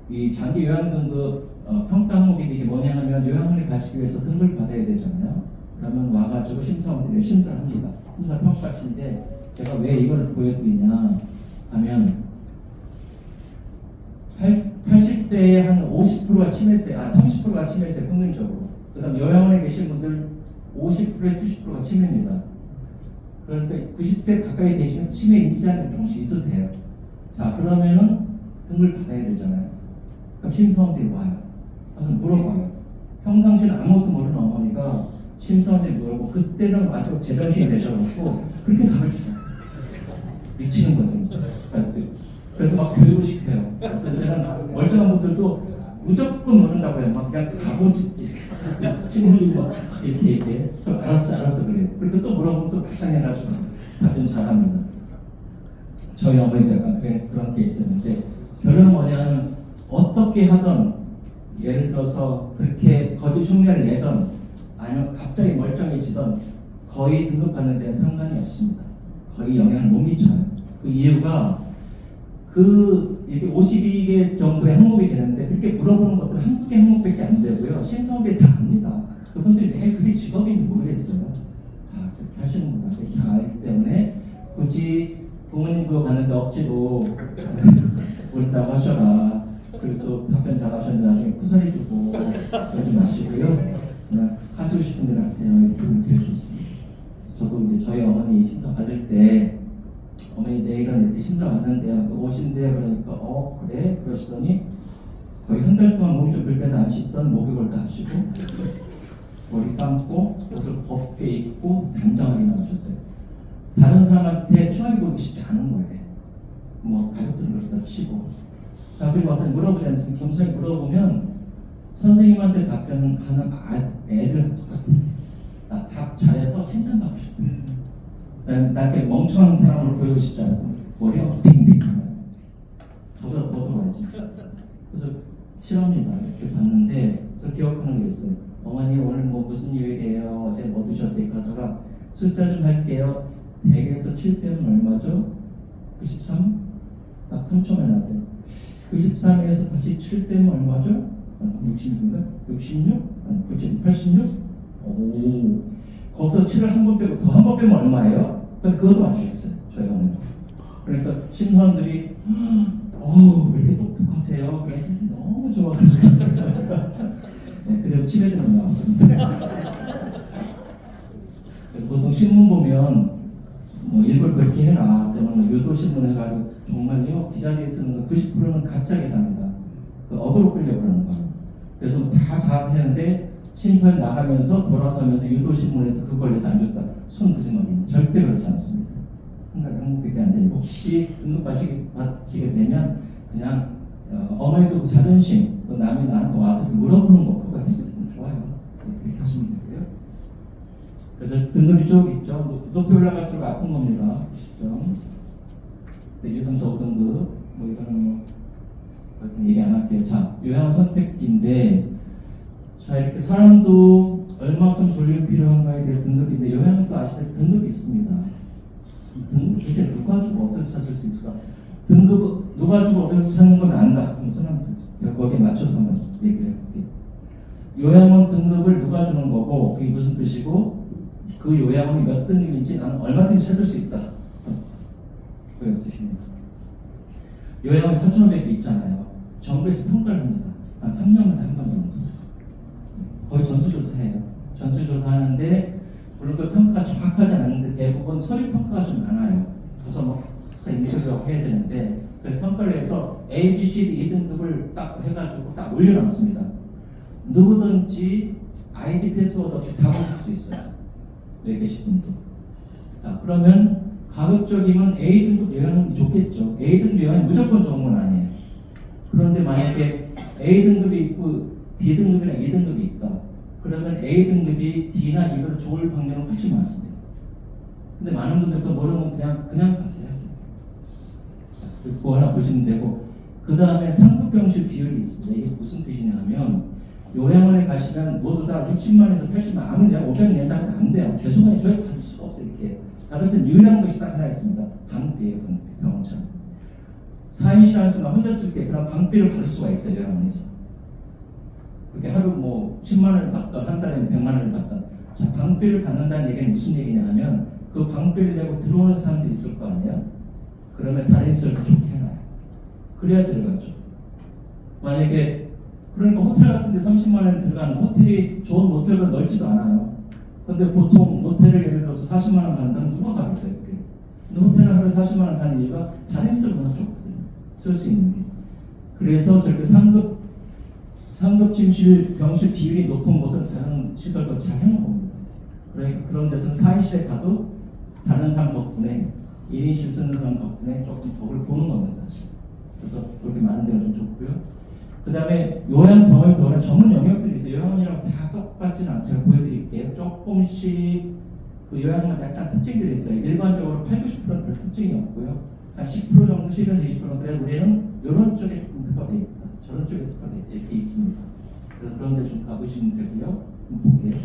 이 장기 요양 등급 평가 항목이 이게 뭐냐 하면 요양원에 가시기 위해서 등급을 받아야 되잖아요. 그러면 와가지고 심사원들이 심사를 합니다. 심사 평가치인데 제가 왜 이걸 보여드리냐 하면 80대에 한 50%가 치매세요. 30%가 치매세요. 평균적으로. 그 다음 요양원에 계신 분들 50%에 70%가 치매입니다. 그러니까 90세 가까이 되시면 치매 인지장애가 조금씩 있으세요. 자, 그러면은 등을 받아야 되잖아요. 그럼 심사원들이 와요. 가서 물어봐요. 평상시에는 아무것도 모르는 어머니가 심사원들이 물어보고 그때는 아주 제정신이 되셔갖고 그렇게 답을 주세요. 미치는 거죠. 그래서 막 교육을 시켜요. 그때는 멀쩡한 분들도 무조건 모른다고 해요. 막 그냥 가보짓지. 침 흘리고 막 이렇게 얘기해. 알았어 그래요. 그리고 또 물어보면 또 발장해가지고 답변 잘합니다. 저희 어머니도 약간 그런 게 있었는데 결론은 뭐냐면 어떻게 하던 예를 들어서 그렇게 거짓 흉내를 내던 아니면 갑자기 멀쩡해지던 거의 등급받는 데는 상관이 없습니다. 거의 영향을 못 미쳐요. 그 이유가 이게 52개 정도의 항목이 되는데 그렇게 물어보는 것들은 한두 개 항목밖에 안 되고요. 심사원들이 다 압니다. 그분들이 왜 그게 직업인지 모르겠어요. 다 그렇게 하시는구나. 다 알기 때문에 굳이 부모님 그거 갔는데 억지로 옳다고 하셔라. 그리고 또 답변 잘하셨는데 나중에 쿠사리 주고 그러지 마시고요. 그냥 하시고 싶은 대로 하세요. 이렇게 되게 좋습니다. 저도 이제 저희 어머니 심사 받을 때 어머니 내일은 이렇게 심사 받는데요. 오신대요. 그러니까 그래? 그러시더니 거의 한 달 동안 몸이 좀 불편해서 안 씻던 목욕을 다 하시고 머리 감고 옷을 벗게 입고 단정하게 나오셨어요. 다른 사람한테 추하게 보기 쉽지 않은 거예요. 뭐 가족들은 그러다 치고. 자, 그리고 와서 물어보자면 겸손히 물어보면 선생님한테 답변하는 애들 똑같아요. 답 잘해서 칭찬받고 싶어요. 나한테 멍청한 사람을 보이고 싶지 않습니다. 머리가 빙빙하네. 저보다 더 들어와야지. 그래서 실험이다 이렇게 봤는데 저 기억하는 게 있어요. 어머니 오늘 뭐 무슨 요일이에요? 어제 뭐 드셨어요? 하다가 숫자 좀 할게요. 100에서 7 빼면 얼마죠? 93? 딱 3초만 나와요. 93에서 다시 7 빼면 얼마죠? 66인가? 66? 86? 오. 거기서 7을 한 번 빼고 더 한 번 빼면 얼마예요? 그것도 맞추셨어요. 저희 어머니. 그러니까 심사원들이 왜 이렇게 똑똑하세요? 그래서 너무 좋아가지고 네, 그래서 치매도 나왔습니다. 보통 신문 보면 뭐 일부러 그렇게 해라 또는 뭐 유도신문 해가지고 정말요 기자들이 쓰는 거 90%는 가짜 기사입니다. 그 억으로 끌려 그러는 거예요. 그래서 다 자학했는데 심사에 나가면서 돌아서면서 유도신문에서 그걸 해서 안 줬다. 순 거짓말입니다. 절대 그렇지 않습니다. 한국밖에 안 되고 혹시 등급받으시게 되면 그냥 어머니도 그 자존심 또 남이 나한테 와서 물어보는 거 그거 해주면 좋아요. 그렇게 하시면 되고요. 그래서 등급이 쭉 있죠. 높이 올라갈수록 아픈 겁니다. 시점 1, 2, 3, 4, 5등급 뭐 이거는 뭐 그렇게 얘기 안 할게요. 자, 요양 선택기인데 자 이렇게 사람도 얼마큼 돌림 필요한가에 대해 등급인데 요양도 아시다시피 등급이 있습니다. 등급 도대체 누가 주고 어디서 찾을 수 있을까? 등급 누가 주고 어디서 찾는 건 안다. 그럼 사람들 거기에 맞춰서 한번 얘기해요. 요양원 등급을 누가 주는 거고 그게 무슨 뜻이고 그 요양원이 몇 등급인지 나는 얼마든지 찾을 수 있다. 그거 쓰십니다. 요양원 4,500개 있잖아요. 정부에서 평가를 합니다. 한 3년마다 한 번 정도. 거의 전수조사해요. 전수조사하는데 물론 그 평가가 정확하지 않은데 대부분 서류 평가가 좀 많아요. 그래서 뭐 인터뷰하고 해야 되는데 그 평가를 해서 A, B, C, D 2등급을 딱 해가지고 딱 올려놨습니다. 누구든지 아이디 패스워드 없이 다 보실 수 있어요. 여기 계신 분도. 자 그러면 가급적이면 A등급 요양이 좋겠죠. A등급 요양이 무조건 좋은 건 아니에요. 그런데 만약에 A등급이 있고 D등급이나 E등급이 있다. 그러면 A등급이 D나 E보다 좋을 확률은 훨씬 많습니다. 근데 많은 분들도 모르면 그냥 가세요. 그거 하나 보시면 되고 그 다음에 상급병실 비율이 있습니다. 이게 무슨 뜻이냐 하면 요양원에 가시면 모두 다 60만에서 80만 아무리 내가 500 낸다고 안 돼요. 죄송해요. 저희 받을 수가 없어요. 이렇게. 받을 유일한 것이 딱 하나 있습니다. 방비예요. 병원처럼. 4인 시간 순간 혼자 쓸 때 그런 방비를 받을 수가 있어요. 요양원에서. 그렇게 하루 뭐 10만원을 받던 한 달에 100만원을 받던 자 방비를 받는다는 얘기는 무슨 얘기냐 하면 그 방비를 내고 들어오는 사람들이 있을 거 아니에요. 그러면 다른 시설을 좋게 해놔요. 그래야 들어가죠. 만약에 그러니까 호텔 같은 데 30만원 들어가는 호텔이 좋은 모텔보다 넓지도 않아요. 근데 보통 모텔을 예를 들어서 40만원 간다면 누가 가겠어요? 이렇게. 근데 호텔은 하루에 40만원 가는 이유가 다른 시설보다 좋거든요. 쓸 수 있는 게. 그래서 저렇게 상급 침실 병실 비율이 높은 곳은 다른 시설도 잘 해놓은 겁니다. 그러니까 그런 데서는 4인실에 가도 다른 사람 덕분에 1인실 쓰는 사람 덕분에 조금 덕을 보는 겁니다. 사실. 그래서 그렇게 많은 데가 좀 좋고요. 그 다음에 요양병을 더하는 전문 영역들이 있어요. 요양원이랑 다 똑같지는 않죠. 제가 보여드릴게요. 조금씩 그 요양원 약간 특징들이 있어요. 일반적으로 8, 90%는 별 특징이 없고요. 한 10% 정도, 10에서 20% 그래서 우리는 이런 쪽에 조금 특화되어 있다. 저런 쪽에 특화되어 있다. 이렇게 있습니다. 그래서 그런 데 좀 가보시면 되고요. 한번 볼게요.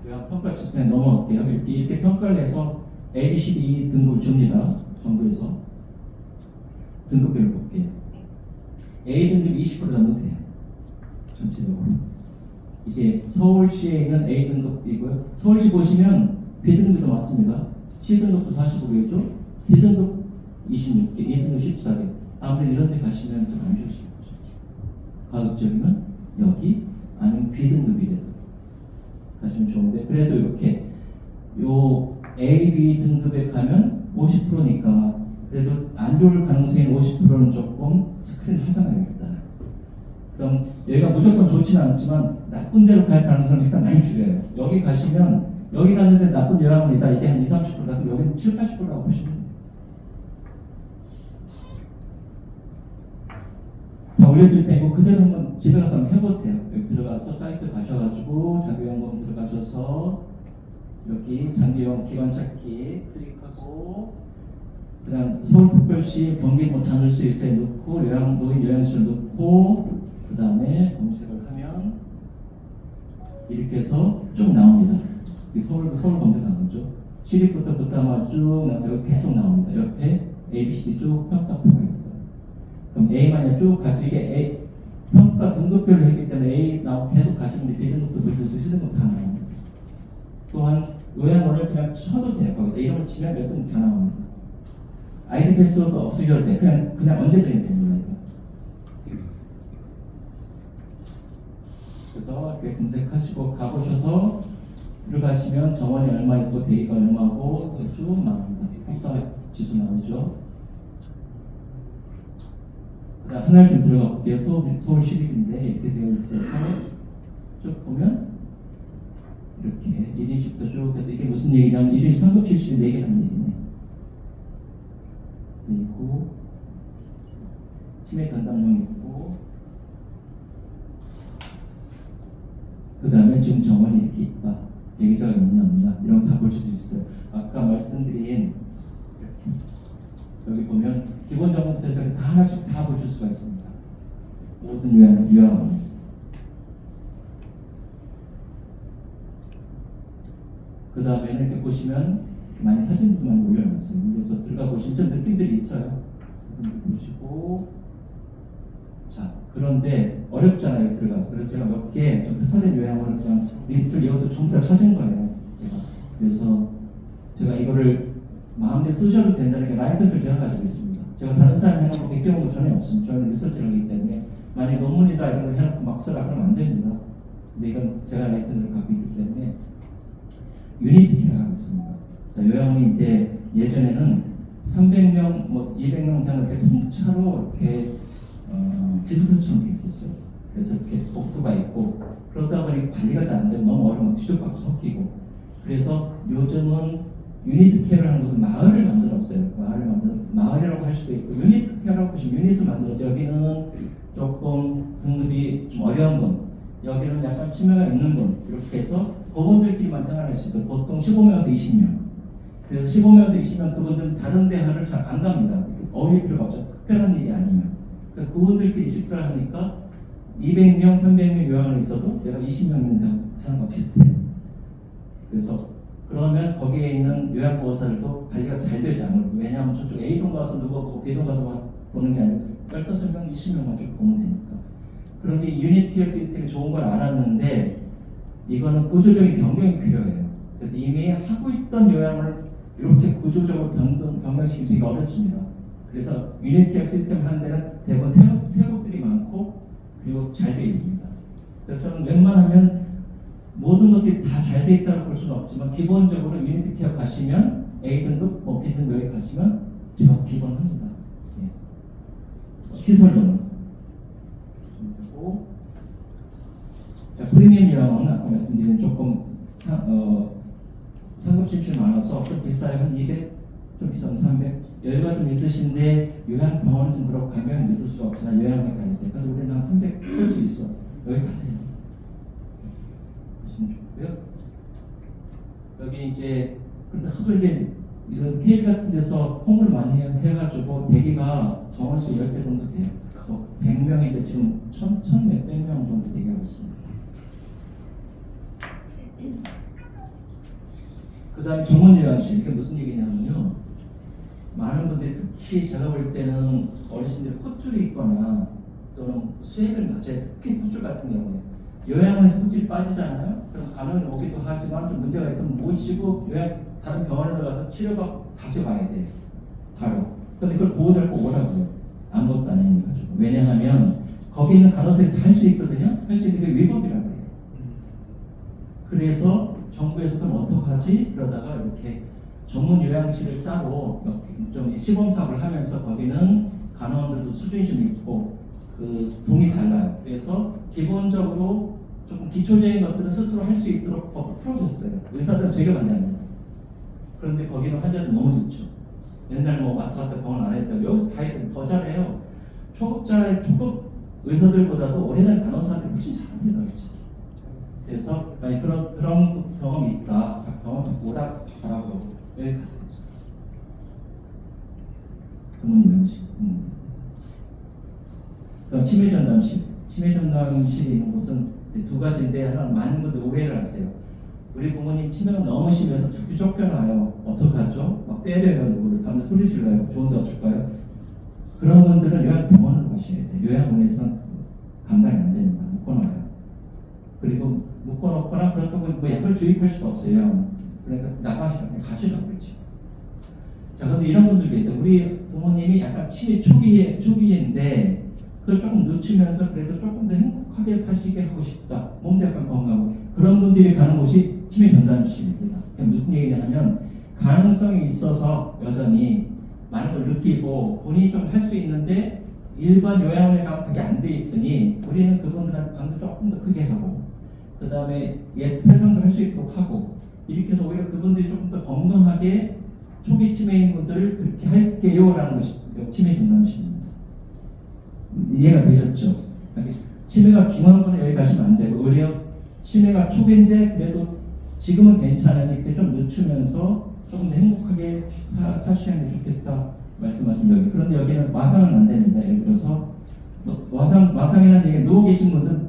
요양 평가 지수에 넘어갈게요. 이렇게 평가를 해서 A, B, C, D 등급을 줍니다. 정부에서. 등급별로 볼게요. A 등급 20% 정도 돼요. 전체적으로. 이제 서울시에 있는 A 등급이고요. 서울시 보시면 B 등급도 맞습니다. C 등급도 45개죠. D 등급 26개, E 등급 14개. 아무래도 이런 데 가시면 좀 안 좋으시겠죠. 가급적이면 여기 아니면 B 등급이라도 가시면 좋은데 그래도 이렇게 요 A, B 등급에 가면 50%니까 그래도 안 좋을 가능성인 50%는 조금 스크린을 하잖아요. 일단. 그럼 여기가 무조건 좋지는 않지만 나쁜 데로 갈 가능성을 일단 많이 줄여요. 여기 가시면 여기 갔는데 나쁜 요양원이다. 이게 한 20, 30%다. 그럼 여기는 7, 80%라고 보시면 돼요. 다 올려드릴 테니까 그대로 한번 집에 가서 한번 해보세요. 여기 들어가서 사이트 가셔가지고 자기요양원 들어가셔서 여기 장기요양 기관 찾기 클릭하고 그 다음 서울특별시 번개 다 넣을 수 있어요. 넣고 노인 요양시설 넣고 그 다음에 검색을 하면 이렇게 해서 쭉 나옵니다. 서울 검색 나오죠. 시립부터 부터 쭉 나와서 계속 나옵니다. 옆에 A, B, C, D 쭉 평가표가 있어요. 그럼 A만에 쭉 가서 이게 A 평가 등급별로 했기 때문에 A 나오고 계속 가시면 B 등급도 보실 수 C 등급 다 나옵니다. 또한 요양원을 그냥 쳐도 돼요. 거기다 이름을 치면 몇 등급 다 나옵니다. 아이디 패스워드 없으셔도 돼. 그냥 언제든지 됩니다. 이거. 그래서 그래서 이렇게 검색하시고 가보셔서 들어가시면 정원이 얼마 있고 대기가 얼마고 쭉 나옵니다. 평가 지수 나오죠. 그다음 하나를 좀 들어가 볼게요. 서울시립인데 이렇게 되어 있어서 쭉 보면 이렇게 1인씩도 쭉 해서 이게 무슨 얘기냐면 1인 상급 실실이 4개라는 얘기네. 그리고 치매 전담용 있고 그 다음에 지금 정원이 이렇게 있다. 대기자가 있냐 없냐 이런 거 다 보실 수 있어요. 아까 말씀드린 이렇게 여기 보면 기본 정보부터 해서 다 하나씩 다 보실 수가 있습니다. 모든 요양원. 그 다음에는 이렇게 보시면 많이 사진도 많이 올려놨어요. 그래서 들어가 보시면 좀 느낌들이 있어요. 보시고 자 그런데 어렵잖아요 들어가서. 그래서 제가 몇 개 좀 특화된 요양원을 그냥 리스트를 이것도 전부 다 찾은 거예요. 그래서 제가 이거를 마음대로 쓰셔도 된다는 게 라이센스를 제가 가지고 있습니다. 제가 다른 사람이 해놓고 베껴온 거 전혀 없습니다. 저는 리서치를 하기 때문에 만약 논문이다 이런 걸 해놓고 막 쓰라 그러면 안 됩니다. 근데 이건 제가 라이센스를 갖고 있기 때문에 유니티 케어를 하고 있습니다. 자, 요양원이 이제 예전에는 300명, 뭐 200명 되는 이렇게 통차로 이렇게 기숙사처럼 돼 있었어요. 그래서 이렇게 복도가 있고 그러다 보니 관리가 잘 안 되고 너무 어려워 뒤죽박죽 섞이고 그래서 요즘은 유니트 케어를 하는 것은 마을을 만들었어요. 마을이라고 할 수도 있고 유니트 케어라고 보시면 유닛을 만들었어요. 여기는 조금 등급이 좀 어려운 분, 여기는 약간 치매가 있는 분 이렇게 해서 그분들끼리만 생활할 수 있어요. 보통 15명에서 20명. 그래서 15명에서 20명 그분들은 다른 대학을 잘 안 갑니다. 어울릴 필요가 없죠. 특별한 일이 아니면. 그러니까 그분들끼리 식사를 하니까 200명, 300명 요양원에 있어도 내가 20명 있는 하는 거 비슷해요. 그래서 그러면 거기에 있는 요양보호사들도 관리가 잘 되지 않거든요. 왜냐하면 저쪽 A동 가서 누가 보고 B동 가서 보는 게 아니고 15명, 20명만 쭉 보면 되니까. 그런데 유닛 케어 시스템이 좋은 걸 알았는데 이거는 구조적인 변경이 필요해요. 그래서 이미 하고 있던 요양을 이렇게 구조적으로 변경시키기 되게 어렵습니다. 그래서 유닛 케어 시스템 하는 데는 대부분 세곡들이 많고 그리고 잘 되어 있습니다. 그래서 저는 웬만하면 모든 것들이 다 잘 되어 있다고 볼 수는 없지만 기본적으로 유니티 케어 가시면 A등급, 뭐 B등급에 가시면 제가 기본합니다. 예. 시설로는. 그리고 자, 프리미엄 요양원은 아까 말씀드린 조금 상급 실실 많아서 좀 비싸요. 한 200, 좀 비싸면 300. 여유가 좀 있으신데 요양병원은 좀 그렇고 가면 믿을 수가 없으나 요양원에 가야 돼. 그래서 우리는 한 300 쓸 수 있어. 여기 가세요. 보시면 좋고요. 여기 이제 근데 하도 이제 이런 KB 같은 데서 홍보를 많이 해가지고 대기가 정원수 10배 정도 돼요. 100명인데 지금 1000 몇백 명 정도 대기하고 있습니다. 그 다음에 정원 요양실. 이게 무슨 얘기냐면요. 많은 분들이 특히 제가 볼 때는 어르신들이 콧줄이 있거나 또는 수액을 맞아야 돼. 특히 콧줄 같은 경우에 요양원에서 콧줄이 빠지잖아요. 그럼 간호인이 오기도 하지만 좀 문제가 있으면 모시고 다른 병원으로 가서 치료받고 다시 와야 돼. 바로. 근데 그걸 보호자를 꼭 오라고요. 아무것도 아니니까. 왜냐하면 거기 있는 간호사들이 다 할 수 있거든요. 할 수 있는 게 위법이라고 해요. 그래서 정부에서 그럼 어떡하지? 그러다가 이렇게 전문 요양실을 따로 좀 시범 사업을 하면서 거기는 간호원들도 수준이 좀 있고 그 동이 달라요. 그래서 기본적으로 조금 기초적인 것들은 스스로 할 수 있도록 법을 풀어줬어요. 의사들은 되게 반대합니다. 그런데 거기는 환자들 너무 좋죠. 옛날 뭐 왔다 갔다 병원 안 했다고 여기서 다 해도 더 잘해요. 초급 의사들보다도 오래된 간호사들이 훨씬 잘합니다. 그래서 만약 그런 경험이 있다. 각 병원 오라 가라고 여기 가세요. 전문 요양실. 그럼 치매 전담실. 치매 전담실이 있는 곳은 두 가지인데 하나는 많은 분들 오해를 하세요. 우리 부모님 치매가 너무 심해서 자꾸 쫓겨나요. 어떡하죠? 막 때려요. 누구를 밤에 소리 질러요. 좋은 데 없을까요? 그런 분들은 요양병원으로 가셔야 돼요. 요양원에서는 감당이 안 됩니다. 묶어놔요. 그리고 묶어놓거나 그렇다고 뭐 약을 주입할 수가 없어요. 그러니까 나가시면 가시라고 그러죠. 자, 근데 이런 분들 계세요. 우리 부모님이 약간 치매 초기인데 그걸 조금 늦추면서 그래도 조금 더 행복하고 행복하게 사시게 하고 싶다. 몸도 약간 건강하고 그런 분들이 가는 곳이 치매 전담실입니다. 무슨 얘기냐 하면 가능성이 있어서 여전히 많은 걸 느끼고 본인이 좀 할 수 있는데 일반 요양원에 가면 그게 안 돼 있으니 우리는 그분들한테 방도 조금 더 크게 하고 그 다음에 회상도 할 수 있도록 하고 이렇게 해서 오히려 그분들이 조금 더 건강하게 초기 치매인 분들을 그렇게 할게요 라는 것이 치매 전담실입니다. 이해가 되셨죠? 치매가 중한 분은 여기 가시면 안 되고 오히려 치매가 초기인데 그래도 지금은 괜찮으니 좀 늦추면서 조금 더 행복하게 사시는 게 좋겠다 말씀하신 여기. 그런데 여기는 와상은 안 됩니다. 예를 들어서 와상이라는 얘기 누워 계신 분들은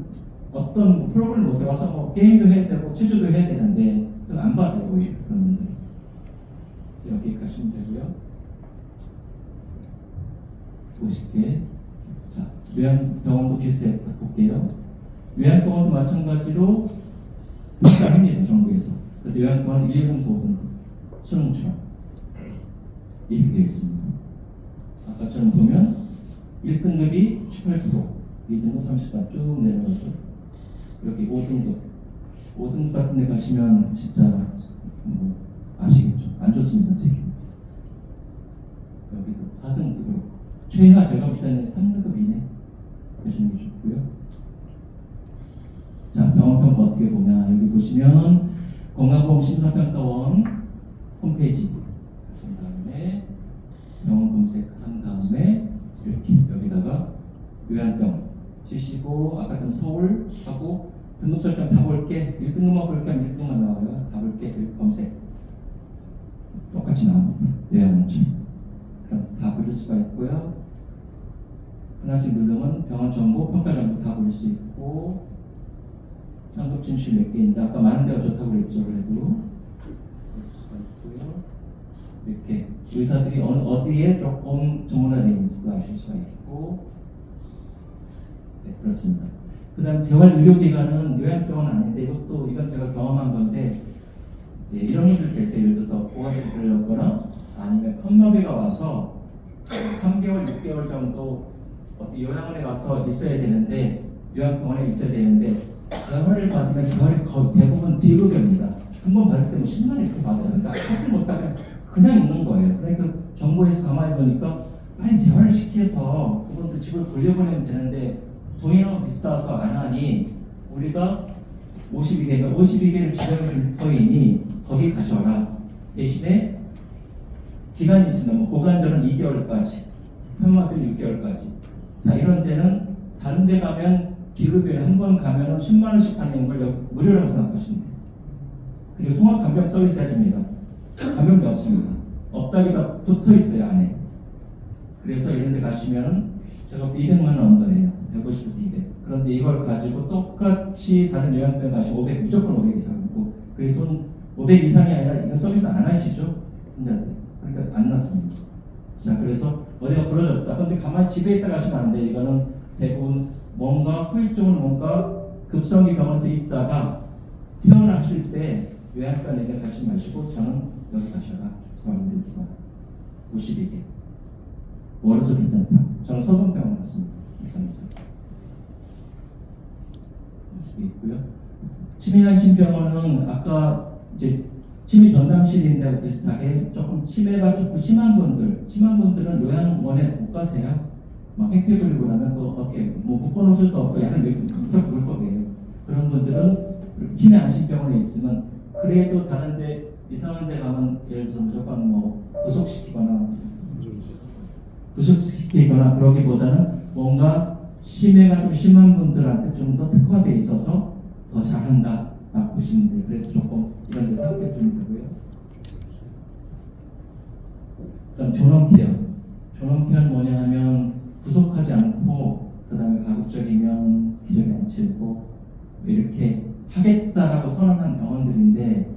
어떤 프로그램을 못해 와서 뭐 게임도 해야 되고 체조도 해야 되는데 그건 안 받아요. 오히려 그런 분들 여기 가시면 되고요. 50개. 자, 요양병원도 비슷해 볼게요. 요양병원도 마찬가지로 비슷합니다. 정부에서. 그래서 요양병원은 1, 2, 3, 4등급 수능처럼 이렇게 되어 있습니다. 아까처럼 보면 1등급이 18%, 2등급 30% 쭉 내려가죠. 여기 5등급 같은 데 가시면 진짜 뭐 아시겠죠? 안 좋습니다. 되게. 여기도 4등급도 그렇고 최하 제가 볼 때는 3등급 이내 가시는 게 좋고요. 자, 병원평가 어떻게 보냐. 여기 보시면 건강보험 심사평가원 홈페이지 하신 다음에 병원 검색한 다음에 이렇게 여기다가 요양병원 치시고 아까 좀 서울 하고 등급 설정 다 볼게 1등급만 볼게 하면 1등급만 나와요. 다 볼게 검색 똑같이 나옵니다. 요양원치 그럼 다 보실 수가 있고요. 하나씩 누르면 병원 정보, 평가 정보 다 볼 수 있고 상급 진실 몇 개인데 아까 많은 데가 좋다고 그랬죠. 그래도 볼 수가 있고요. 이렇게 의사들이 어디에 조금 전문화되어 있는지도 아실 수가 있고 네, 그렇습니다. 그 다음 재활의료기관은 요양병원 아닌데 이건 제가 경험한 건데 네, 이런 분들 계세요. 예를 들어서 고관절이 걸렸거나 아니면 컵너비가 와서 3개월, 6개월 정도 어디 요양원에 가서 있어야 되는데 요양병원에 있어야 되는데 재활을 받으면 재활이 거의 대부분 비급여입니다. 한 번 받을 때면 10만 원 이렇게 받아요. 그러니까 하지 못하면 그냥 있는 거예요. 그러니까 정부에서 가만히 보니까 아니 재활을 시켜서 그분들 집을 돌려보내면 되는데 돈이 너무 비싸서 안 하니 우리가 52개를 지정해 줄 터이니 거기 가셔라. 대신에 기간이 있습니다. 뭐 고관절은 2개월까지, 편마비는 6개월까지. 자, 이런 데는 다른 데 가면 기급여에 한 번 가면 10만 원씩 하는 걸 무료라고 생각하시면 돼요. 그리고 통합간병 서비스 해줍니다. 간병비 없습니다. 없다기가 붙어 있어요, 안에. 그래서 이런 데 가시면 제가 200만 원 언더예요. 150에서 200. 그런데 이걸 가지고 똑같이 다른 요양병 가시면 500, 무조건 500 이상이고, 그게 돈 500 이상이 아니라 이거 서비스 안 하시죠? 혼자들. 그러니까 안 났습니다. 자, 그래서 어디가 부러졌다. 그런데 가만히 집에 있다 가시면 안 돼. 이거는 대부분 뭔가 후유증은 뭔가 급성기 병원에서 있다가 퇴원하실 때 요양병원에 가지 마시고 저는 여기 가셔라. 재활의료기관 52개. 뭐라도 괜찮다. 저는 서동병원 갔습니다. 일산에서. 있고요. 치매안심병원은 아까 이제 치매 전담실인데 비슷하게 조금 치매가 조금 심한 분들은 요양원에 못 가세요. 막 획기 부리고 나면 또 어떻게 뭐 묶어놓을 수도 없고 약간 무척 불법이에요. 그런 분들은 치매 안심병원에 있으면 그래도 다른데 이상한 데 가면 예를 들어서 무조건 뭐 구속시키거나 그러기보다는 뭔가 치매가 좀 심한 분들한테 좀 더 특화되어 있어서 더 잘한다 라고 보시면 돼요. 그래서 조금 이런 데 생각해 주면 되고요. 일단 존엄케어는 뭐냐 하면 구속하지 않고 그 다음에 가급적이면 기존에 앉히고 이렇게 하겠다라고 선언한 병원들인데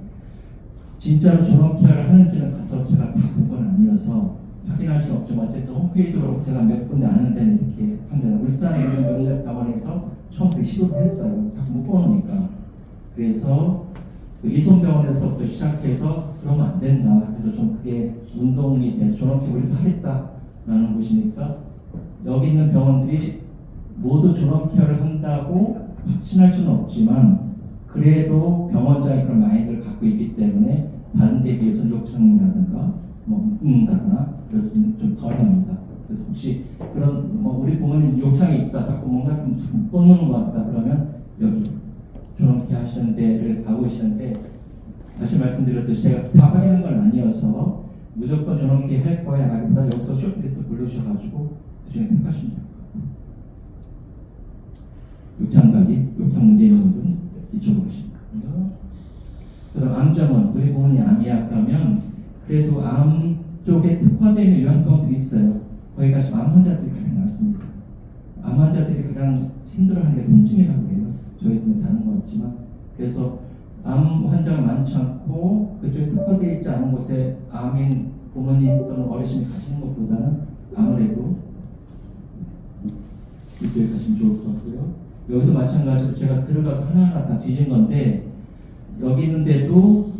진짜로 존엄케어를 하는지는 가서 제가 다 본 건 아니어서 확인할 수 없지만 어쨌든 홈페이지로 제가 몇 군데 아는 데는 이렇게 합니다. 울산에 있는 명절 병원에서 처음 시도를 했어요. 자꾸 못 보니까. 그래서 그 이송병원에서부터 시작해서 그러면 안 된다. 그래서 좀 그게 운동이 돼서 존엄케어 우리도 하겠다라는 곳이니까 여기 있는 병원들이 모두 존엄케어를 한다고 확신할 수는 없지만 그래도 병원장이 그런 마인드를 갖고 있기 때문에 다른 데 비해서 욕창이라든가 뭐 웅다거나 그래서 좀 덜합니다. 그래서 혹시 그런 뭐 우리 부모님 욕창이 있다 자꾸 뭔가 좀 뻗는 것 같다 그러면 여기 저렇게 하시는 데를 가보시는데 다시 말씀드렸듯이 제가 다 확인한 건 아니어서 무조건 저렇게 할 거야 아니보다 여기서 쇼트리스트 고르셔가지고 그중에 택하시면 돼요. 욕창 문제 있는 분들은 이쪽으로 가십니다. 그럼 암정원, 우리 부모님 암이 약하면 그래도 암 쪽에 특화되어 있는 요양병원들이 있어요. 거기 가시면 암 환자들이 가장 많습니다. 암 환자들이 가장 힘들어하는 게 통증이라고 해요. 저희도 다른 거 없지만 그래서 암 환자가 많지 않고 그쪽에 특화되어 있지 않은 곳에 암인 부모님 또는 어르신이 가시는 것보다는 아무래도 이쪽에 가시면 좋을 것 같고요. 여기도 마찬가지로 제가 들어가서 하나하나 다 뒤진 건데 여기 있는데도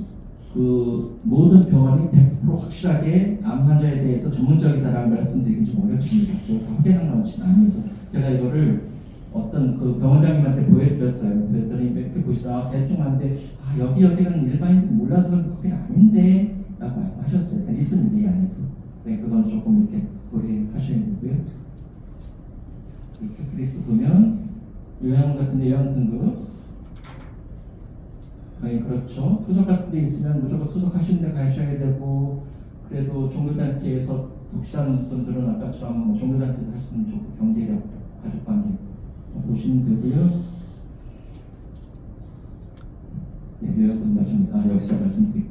그 모든 병원이 100% 확실하게 암 환자에 대해서 전문적이다라는 말씀드리기 좀 어렵습니다. 또 확인한 것이 아니어서 제가 이거를 어떤 그 병원장님한테 보여드렸어요. 그랬더니 이렇게 보시다가 대충 하는데 여기는 일반인들이 몰라서 그런 게 아닌데 라고 말씀하셨어요. 있습니다. 이 안에도. 네, 그건 조금 이렇게 고려하셔야 되고요. 이렇게 그리스 보면 요양 같은 데 요양 등급 그렇죠. 투석 같은 데 있으면 무조건 투석하시는 데 가셔야 되고 그래도 종교단체에서 독실한 분들은 아까처럼 뭐 종교단체에서 하시는 좋고 경제력, 가족관계 보시면 되고요. 네, 요양분 마찬가지. 역시 말씀드리고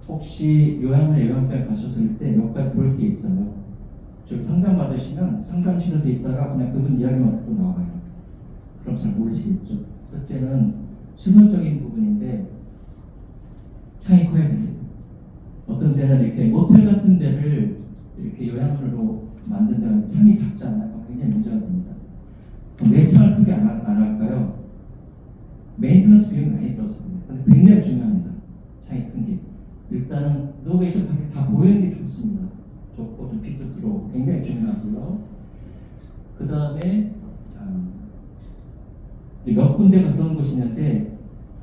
혹시 요양원에 요양병에 가셨을 때 몇 가지 볼 게 있어요. 저기 상담 받으시면 상담실에서 있다가 그냥 그분 이야기만 듣고 나와요. 그럼 잘 모르시겠죠. 첫째는 시설적인 부분인데 창이 커야 됩니다. 어떤 데는 이렇게 모텔 같은 데를 이렇게 요양원으로 만든 데가 창이 작잖아요. 굉장히 문제가 됩니다. 왜 창을 크게 안 할까요? 메인테너스 비용이 많이 들었습니다. 근데 굉장히 중요합니다. 창이 큰 게. 일단은 노베이션 밖에 다 보이는 게 좋습니다. 좋고 좀 빛도 들어오고 굉장히 중요하고요. 그 다음에 몇 군데가 그런 곳이 있는데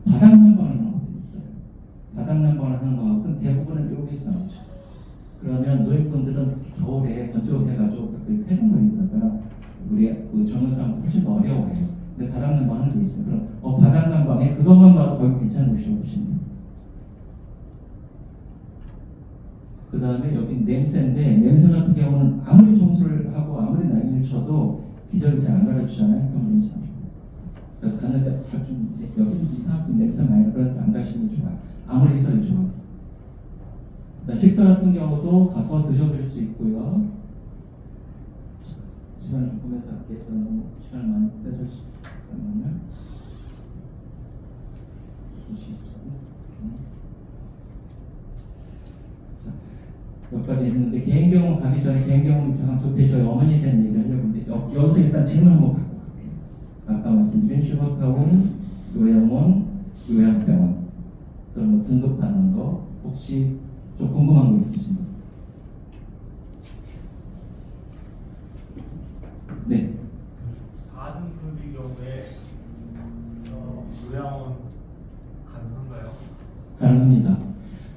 바닥 난방을 하는 곳이 있어요. 바닥 난방을 하는 거하고 대부분은 여기서 나오죠. 그러면 노인분들은 겨울에 건조해가지고 그 폐동물이니까 우리 그 젊은 사람은 훨씬 더 어려워해요. 근데 바닥 난방 하는 게 있어요. 그럼 바닥 난방에 그것만 봐도 거의 괜찮은 곳이라고 보시면 돼요. 그 다음에 여기 냄새인데 냄새 같은 경우는 아무리 청소를 하고 아무리 난리를 쳐도 기저를 잘 안 갈아주잖아요. 그럼 냄새 안 좋고. 그래서 갔는데 좀 여기 이상한 냄새 많이 나. 그런데 안 가시는 게 좋아요. 아무리 써도 좋아요. 식사 같은 경우도 가서 드셔볼 수 있고요. 시간을 좀 보면서 할게요. 너무 시간을 많이 뺏을 수 있다면 몇 가지 있는데 개인병원 가기 전에 개인병원 잠깐 두 페이지 어머니에 대한 얘기를 하려고 하는데 여기서 일단 질문 한번 갖고 갈게요. 아까 말씀드린 슈퍼타운, 요양원, 요양병원 또 뭐 등급받는 거 혹시 좀 궁금한 거 있으신가요? 네. 4등급의 경우에 요양원 가능한가요? 가능합니다.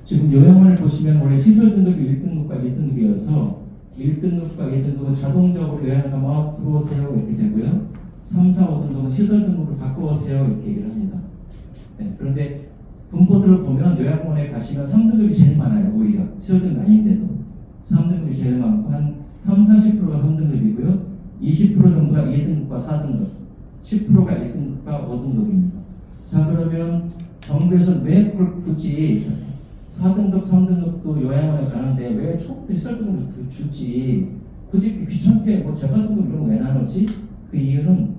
지금 요양원을 보시면 원래 시설 등급이 1등급과 2등급이어서 1등급과 2등급은 자동적으로 요양원 가면 들어오세요 이렇게 되고요. 3, 4, 5등급은 시설 등급으로 바꿔오세요 이렇게 얘기를 합니다. 네, 그런데 분포들을 보면 요양원에 가시면 3등급이 제일 많아요. 오히려 시설 등급 아닌데도 3등급이 제일 많고 한 3, 40%가 3등급이고요. 20% 정도가 2등급과 4등급 10%가 1등급과 5등급입니다. 자 그러면 정부에서 왜 그걸 굳이 4등급, 3등급도 요양원에 가는데 왜 처음부터 시설등급을 주지? 굳이 귀찮게 뭐 재가등급 이런 거 왜 나누지? 그 이유는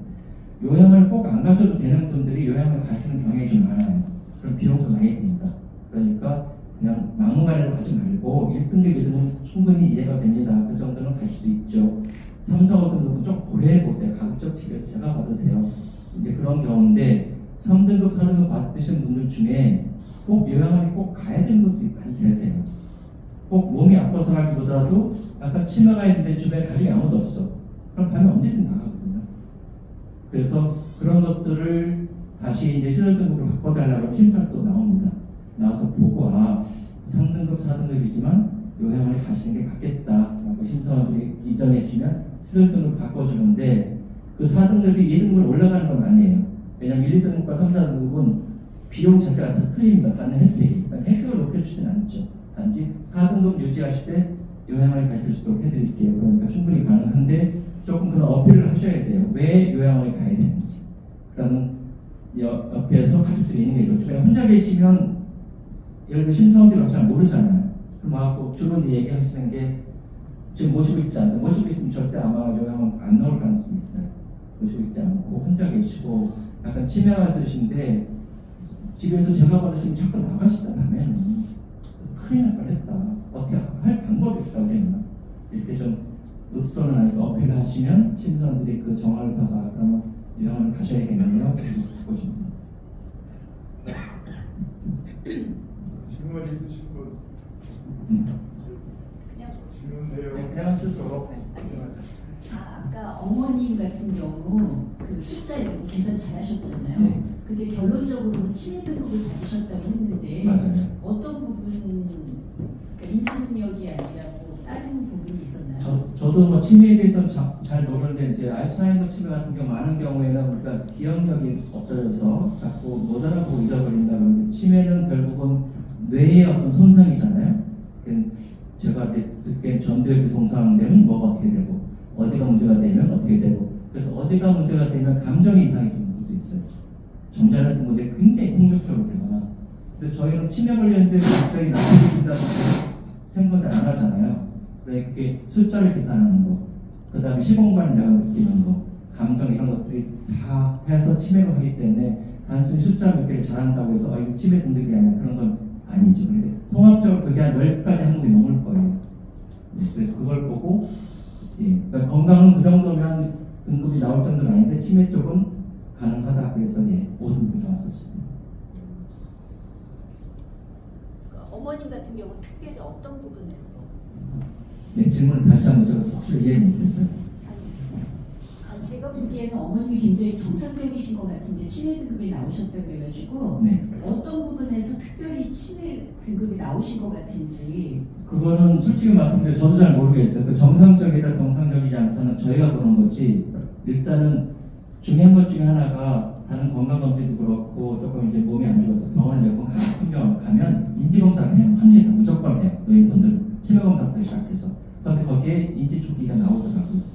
요양원을 꼭 안 가셔도 되는 분들이 요양원에 가시는 경향이 좀 많아요. 그럼 비용도 많이 듭니다. 그러니까 그냥 막무가내로 가지 말고 1등급, 2등급 충분히 이해가 됩니다. 그 정도는 갈 수 있죠. 3, 4, 5등급은 좀 고려해보세요. 가급적 측에서 제가 받으세요. 이제 그런 경우인데 3등급, 4등급 받으시는 분들 중에 꼭 요양원에 꼭 가야 되는 분들이 많이 계세요. 꼭 몸이 아파서라기보다도 약간 치매가 있는데 주변에 가족이 아무도 없어. 그럼 가면 언제든 나가거든요. 그래서 그런 것들을 다시 이제 시설 등급으로 바꿔달라고 심사도 나옵니다. 나와서 보고 3등급, 4등급이지만 요양원에 가시는 게 맞겠다라고 심사원들이 이전해 주면 시설 등급을 바꿔주는데 그 4등급이 2등급으로 올라가는 건 아니에요. 왜냐하면 1, 2등급과 3, 4등급은 비용 자체가 다 틀립니다. 받는 혜택이. 그러니까 혜택을 높여주지는 않죠. 단지 4등급 유지하시되 요양원에 가실 수 있도록 해드릴게요. 그러니까 충분히 가능한데 조금 그런 어필을 하셔야 돼요. 왜 요양원에 가야 되는지. 그러면 옆에서 가족들이 있는 게 좋죠. 그냥 혼자 계시면 예를 들어 심사원들이 와서 잘 모르잖아요. 그럼 와갖고 주로 이제 얘기하시는 게 지금 모시고 있지 않아요. 모시고 있으면 절대 아마 요양원 안 나올 가능성이 있어요. 모시고 있지 않고 혼자 계시고 약간 치매가 있으신데 집에서 제가 버릇이면 자꾸 나가시다 하면 큰일 날 뻔했다. 어떻게 할 방법이 없다고 했나. 이렇게 좀 읍소는 아니고 어필을 하시면 심사원들이 그 정화를 봐서 그러면 요양원을 가셔야겠네요. 그리고 줍니다. 질문 있으신 분 질문 내용 네, 그냥 하셔도 아까 어머님 같은 경우 그 숫자 이런 거 계산 잘 하셨잖아요. 네. 근데 결론적으로 치매 등급을 받으셨다고 했는데 맞아요. 어떤 부분, 그러니까 인지 능력이 아니라 뭐 다른 부분이 있었나요? 저도 뭐 치매에 대해서 잘 모르는데 이제 알츠하이머 치매 같은 경우 많은 경우에는 우리가 기억력이 없어져서 자꾸 못 알아보고 잊어버린다 그러는데 치매는 결국은 뇌의 어떤 손상이잖아요. 제가 듣기엔 전두엽이 손상되면 뭐가 어떻게 되고 어디가 문제가 되면 어떻게 되고 그래서 어디가 문제가 되면 감정이 이상해지는 분도 있어요. 정자같은 분들이 굉장히 폭력적으로 되거나 근데 저희는 치매 관련된 갑자기 나타나신다고 생각을 안 하잖아요. 그러니까 그게 숫자를 계산하는 거, 그 다음에 시공간을 내가 느끼는 거, 감정 이런 것들이 다 해서 치매로 하기 때문에 단순히 숫자 몇 개를 잘한다고 해서 이거 치매 등급이 아니라 그런 건 아니죠. 근데 통합적으로 그게 한 10가지 항목이 넘을 거예요. 네, 그래서 그걸 보고 그러니까 건강은 그 정도면 등급이 나올 정도는 아닌데 치매 쪽은 가능하다 그래서 5등급이 나왔었습니다. 어머님 같은 경우 특별히 어떤 부분에서? 네, 질문을 다시 한번 제가 확실히 이해 못했어요. 제가 보기에는 어머님이 굉장히 정상적이신 것 같은데 치매 등급이 나오셨다고 해가지고 네. 어떤 부분에서 특별히 치매 등급이 나오신 것 같은지. 그거는 솔직히 말씀드려 저도 잘 모르겠어요. 그 정상적이다 정상적이지 않다는 저희가 보는 거지. 일단은 중요한 것 중에 하나가 다른 건강검진도 그렇고 조금 이제 몸이 안 좋아서 병원을 몇번 큰 병원 가면 인지검사를 해요. 합니다. 무조건 해요. 노인분들 치매검사부터 시작해서. 그런데 거기에 인지초기가 나오더라고요.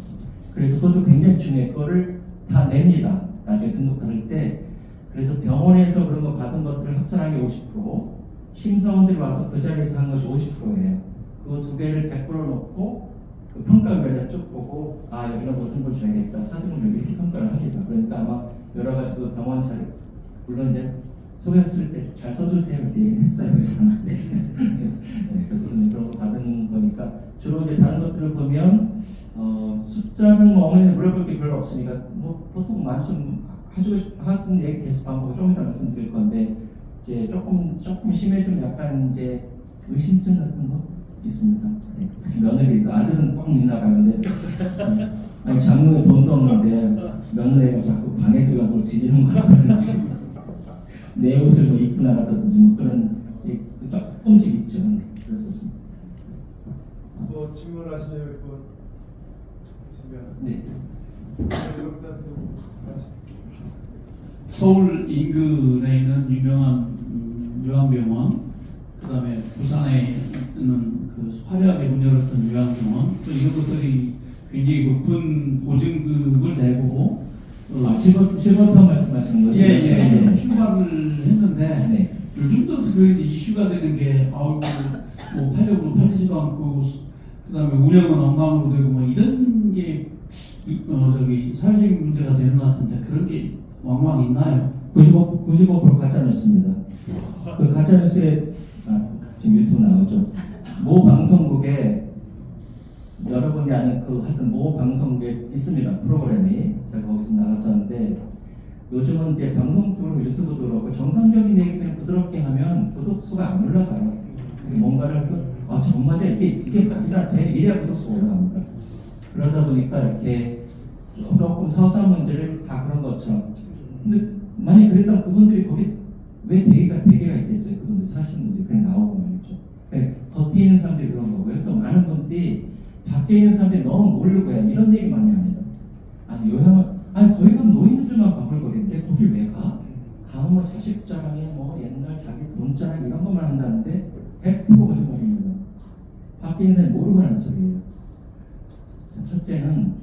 그래서 그것도 굉장히 중요해요. 그거를 다 냅니다. 나중에 등록할 때. 그래서 병원에서 그런 거 받은 것들을 합산한 게 50%, 심사원들이 와서 그 자리에서 한 것이 50%예요. 그 두 개를 100% 놓고 그 평가별로 쭉 보고 여기는 5등급을 줘야겠다, 4등급을 이렇게 평가를 합니다. 그러니까 아마 여러 가지 그 병원 자료, 물론 이제 소개했을 때 잘 써주세요 이렇게 얘기했어요. 의사한테. 네, 그래서 그런 거 받은 거니까 주로 이제 다른 것들을 보면 숫자는 뭐 어머니한테 물어볼 게 별로 없으니까 뭐 보통 많이 좀 하던 얘기 계속 반복을 좀 이따 말씀드릴 건데 이제 조금 심해지면 약간 이제 의심증 같은 거 있습니다. 네. 특히 며느리도 아들은 꼭 믿나 봐는데 아니 장롱에 돈도 없는데 며느리가 자꾸 방에 들어가서 뒤지는 거 같은지 내 옷을 뭐 입고 나갔다든지 뭐 그런 조금씩 있죠. 그랬었습니다. 또 질문하실 분 있으면 네. 서울 인근에 있는 유명한 요양병원, 그다음에 부산에 있는 그 화려하게 문 열었던 요양병원, 또 이런 것들이 굉장히 높은 보증금을 내고 실버타운 말씀하시는 거죠? 예, 출발을 했는데 네. 요즘 들어서 그게 이제 이슈가 되는 게 뭐 팔려고 팔리지도 않고 그다음에 운영은 엉망으로 되고 뭐 이런 게 사회적인 문제가 되는 것 같은데 그런 게 왕왕 있나요? 95% 가짜뉴스입니다. 그 가짜뉴스에 지금 유튜브 나오죠. 모 방송국에 여러분이 아는 그 하여튼 모 방송국에 있습니다. 프로그램이 제가 거기서 나갔었는데 요즘은 이제 방송국으로 유튜브도 그렇고 정상적인 얘기를 부드럽게 하면 구독수가 안 올라가요. 뭔가를 해서 정말 이게 말이나 돼 이래야 구독수가 올라갑니다. 그러다 보니까 이렇게 조금 서사한 문제를 다 그런 것처럼 근데 만약 그랬다면 그분들이 거기 왜 대개가 있겠어요? 그분들 사시는 분들이 그냥 나오고 말이죠. 네, 겉에 있는 사람들이 그런 거고요. 또 많은 분들이 밖에 있는 사람들이 너무 모르고요. 이런 얘기 많이 합니다. 아니 요양은 거기 가면 노인들만 바글거리는데 거길 왜 가? 가면 뭐 자식 자랑에 뭐 옛날 자기 돈 자랑 이런 것만 한다는데 100% 거짓말입니다. 밖에 있는 사람이 모르고 하는 소리예요. 첫째는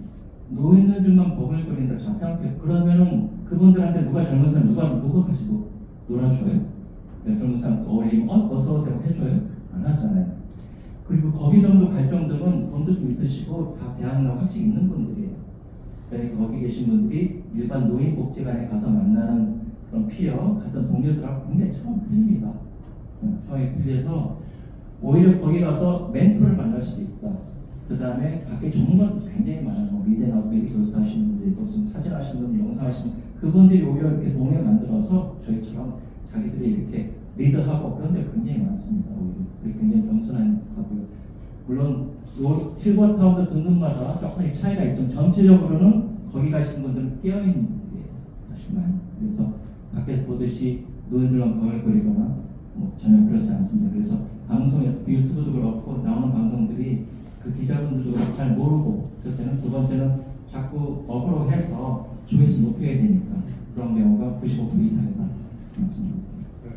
노인들만 버글거린다. 자 생각해. 그러면은 그분들한테 누가 젊은 사람 누가 같이 놀아줘요? 젊은 사람 어울리면 어서 오세요 해줘요? 안 하잖아요. 그리고 거기 정도 갈 정도면 돈도 좀 있으시고 다 대학로 학식 있는 분들이에요. 그러니까 거기 계신 분들이 일반 노인복지관에 가서 만나는 그런 피어 같은 동료들하고 굉장히 처음 틀립니다. 처음에 틀려서 오히려 거기 가서 멘토를 만날 수도 있다. 그 다음에 밖에 전문가도 굉장히 많아요. 뭐 미대나 메디컬스 하시는 분들, 무슨 사진 하시는 분들, 영상 하시는 분들, 그분들이 오히려 이렇게 동네 만들어서 저희처럼 자기들이 이렇게 리드하고 그런 데 굉장히 많습니다. 오히려 그게 굉장히 겸손하고요. 물론 실버타운도 등급마다 조금씩 차이가 있지만 전체적으로는 거기 가시는 분들은 깨어있는 분들이에요. 사실 많이. 그래서 밖에서 보듯이 노인들만 버글거리거나 뭐 전혀 그렇지 않습니다. 그래서 방송, 유튜브도 그렇고 나오는 방송들이 그 기자분들도 잘 모르고, 첫째는, 두 번째는 자꾸 업으로 해서 조회수 높여야 되니까 그런 경우가 95% 이상이다. 맞습니다.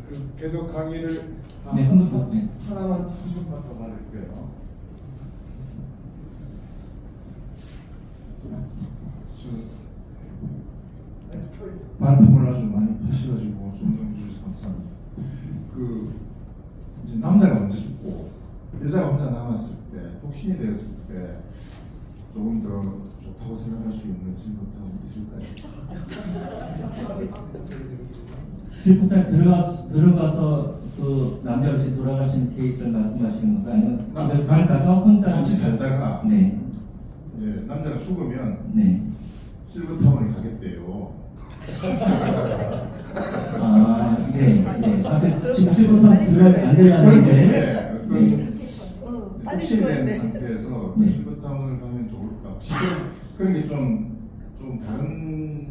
그럼 계속 강의를 네, 한번 더. 네. 하나만 한 분만 더 말할게요. 발품을 아주 많이 파셔가지고 존경 주셔서 감사합니다. 그 이제 남자가 먼저 죽고 여자가 혼자 남았을 때, 독신이 되었을 때 조금 더 좋다고 생각할 수 있는 질문이 있을까요? 실부터 들어가서 그 남자 없이 돌아가신 케이스를 말씀하시는 건가요? 아니면 집에서 살다가 혼자 같이 살다가 네. 이제 남자가 죽으면 네. 실버타운에 가겠대요. 네. 지금 실버타운 들어가지 안 되는데. 네, 어떤 빨리 독신이 죽어야 된 돼. 상태에서 네. 실버타운을 가면 좋을까? 지금 그런 게 좀 다른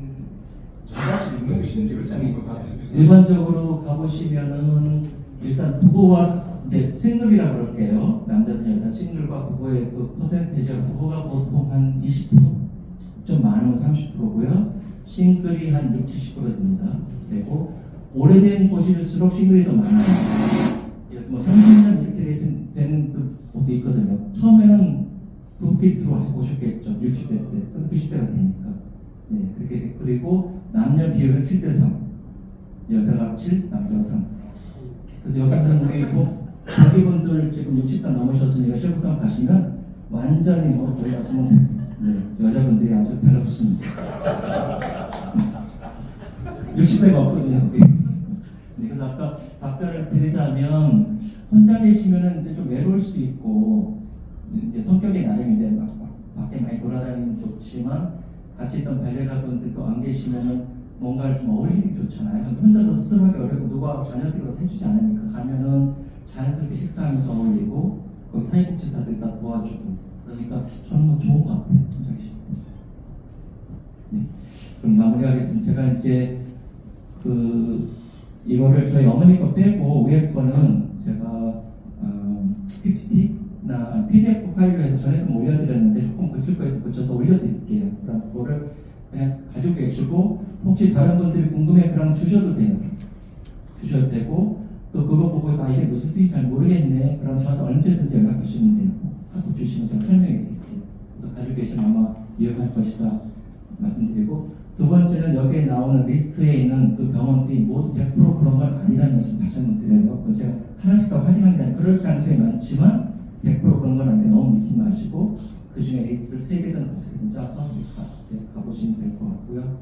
장단점이 있는 것인지 그렇지 않은 거다 비슷비슷해요. 일반적으로 가보시면은 일단 부부와 이제 싱글이라고 그럴게요. 남자든 여자 싱글과 부부의 그 퍼센테이지가 부부가 보통 한 20%, 좀 많으면 30%고요. 싱글이 한 60, 70% 됩니다. 그리고 오래된 곳일수록 싱글이 더 많아요. 뭐 30년 이렇게 되는 그 곳도 있거든요. 처음에는 부부끼리 들어오셨겠죠. 60대 때, 90대가 되니까. 네, 그렇게 그리고 남녀 비율은 7대3, 여자가 7, 남자가 3. 그래서 여기는 우리 자기분들 지금 60대 넘으셨으니까 실버타운 가시면 완전히 뭐 거기 가서는 네, 여자분들이 아주 달라붙습니다. 60대가 없거든요. 여기. 네, 그래서 아까 답변을 드리자면 혼자 계시면은 이제 좀 외로울 수도 있고 이제 성격이 나름인데 막 밖에 많이 돌아다니면 좋지만 같이 있던 반려자분들도 안 계시면은 뭔가를 좀 어울리기 좋잖아요. 혼자서 스스로 하기 어렵고 누가 자녀들이 와서 해주지 않으니까 가면은 자연스럽게 식사하면서 어울리고 거기 사회복지사들이 다 도와주고 그러니까 저는 뭐 좋은 것 같아요. 혼자 계시고. 네. 그럼 마무리하겠습니다. 제가 이제 이거를 저희 어머니 거 빼고 위에 거는 제가 PPT나 PDF 파일로 해서 전에도 올려드렸는데 조금 고칠 거 있으면 고쳐서 올려드릴게요. 그럼 그거를 그냥 가지고 계시고 혹시 다른 분들이 궁금해 그러면 주셔도 돼요. 주셔도 되고 또 그거 보고 이게 무슨 뜻인지 잘 모르겠네. 그럼 저한테 언제든지 연락하시면 돼요. 카톡 주시면 제가 설명해 드릴게요. 그래서 가지고 계시면 아마 유용할 것이다 말씀드리고 두 번째는 여기에 나오는 리스트에 있는 그 병원들이 모두 100% 그런 건 아니라는 말씀 다시 한번 드려요. 그건 제가 하나씩 더 확인한 게 아니라 그럴 가능성이 많지만 100% 그런 건 아닌데 너무 믿지 마시고 그 중에 리스트를 3개든 5개든 짜서 가보시면 될 것 같고요.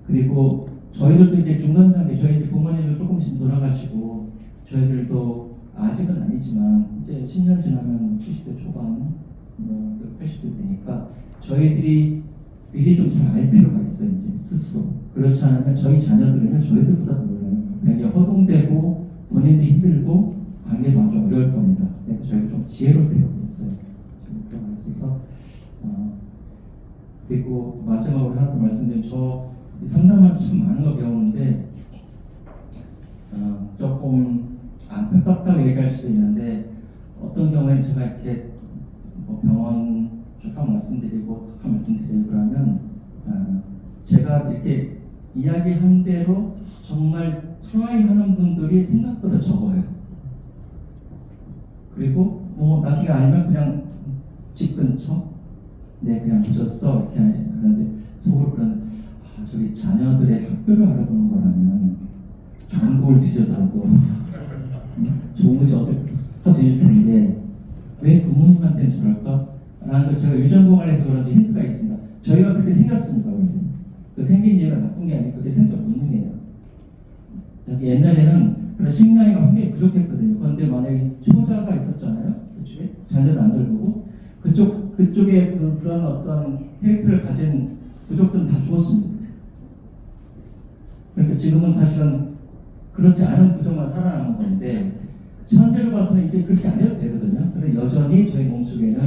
그리고 저희들도 이제 중간 단계, 저희 이제 부모님도 조금씩 돌아가시고 저희들도 아직은 아니지만 이제 10년 지나면 70대 초반, 뭐 80대 되니까 저희들이 미리 좀 잘 알 필요가 있어요. 이제 스스로. 그렇지 않으면 저희 자녀들은 저희들보다 몰라요. 그냥 허둥대고 본인도 힘들고 관계도 아주 어려울 겁니다. 그래서 저희가 좀 지혜로울 필요가 있어요. 그런 거 있어서 그리고 그리고 마지막으로 하나 더 말씀드리면 저 상담하면서 참 많은 거 배우는데 조금 안타깝다고 얘기할 수도 있는데 어떤 경우에는 제가 이렇게 뭐 병원 쭉 말씀드리고 탁 말씀드리고 그러면 제가 이렇게 이야기한 대로 정말 트라이 하는 분들이 생각보다 적어요. 그리고 뭐 나중에 알면 그냥 집 근처 그냥 보셨어 이렇게 하는데 속으로 그러는 저기 자녀들의 학교를 알아보는 거라면 전국을 뒤져서라도 좋은 것이 어디 터질 텐데 왜 부모님한테는 저럴까? 라는 걸 제가 유전공학에서 그런지 힌트가 있습니다. 저희가 그렇게 생겼습니다. 원래. 그 생긴 이유가 나쁜 게 아니고 그게 생겨 없는 게요. 옛날에는 그런 식량이 굉장히 부족했거든요. 그런데 만약에 효자가 있었잖아요. 그쪽에 자녀도 안 돌보고 그쪽에 그런 어떤 캐릭터를 가진 부족들은 다 죽었습니다. 그러니까 지금은 사실은 그렇지 않은 부족만 살아남은 건데 현재로 봐서는 이제 그렇게 안 해도 되거든요. 그런데 여전히 저희 몸속에는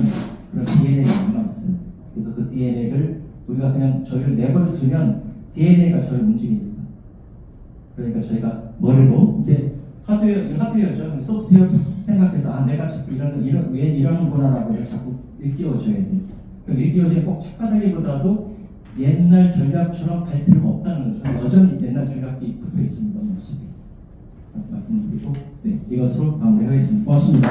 그런 DNA가 남아있어요. 그래서 그 DNA를 우리가 그냥 저희를 내버려 두면 DNA가 저를 움직입니다. 그러니까 저희가 머리로 이제 하드웨어죠. 소프트웨어 생각해서 내가 자꾸 왜 이러는구나라고 자꾸 일깨워줘야 돼요. 그러니까 일깨워줘야 꼭 착하다기보다도 옛날 전략처럼 갈 필요가 없다는 거죠. 여전히 옛날 전략이 붙어 있습니다. 모습이. 말씀드리고 이것으로 마무리하겠습니다. 고맙습니다.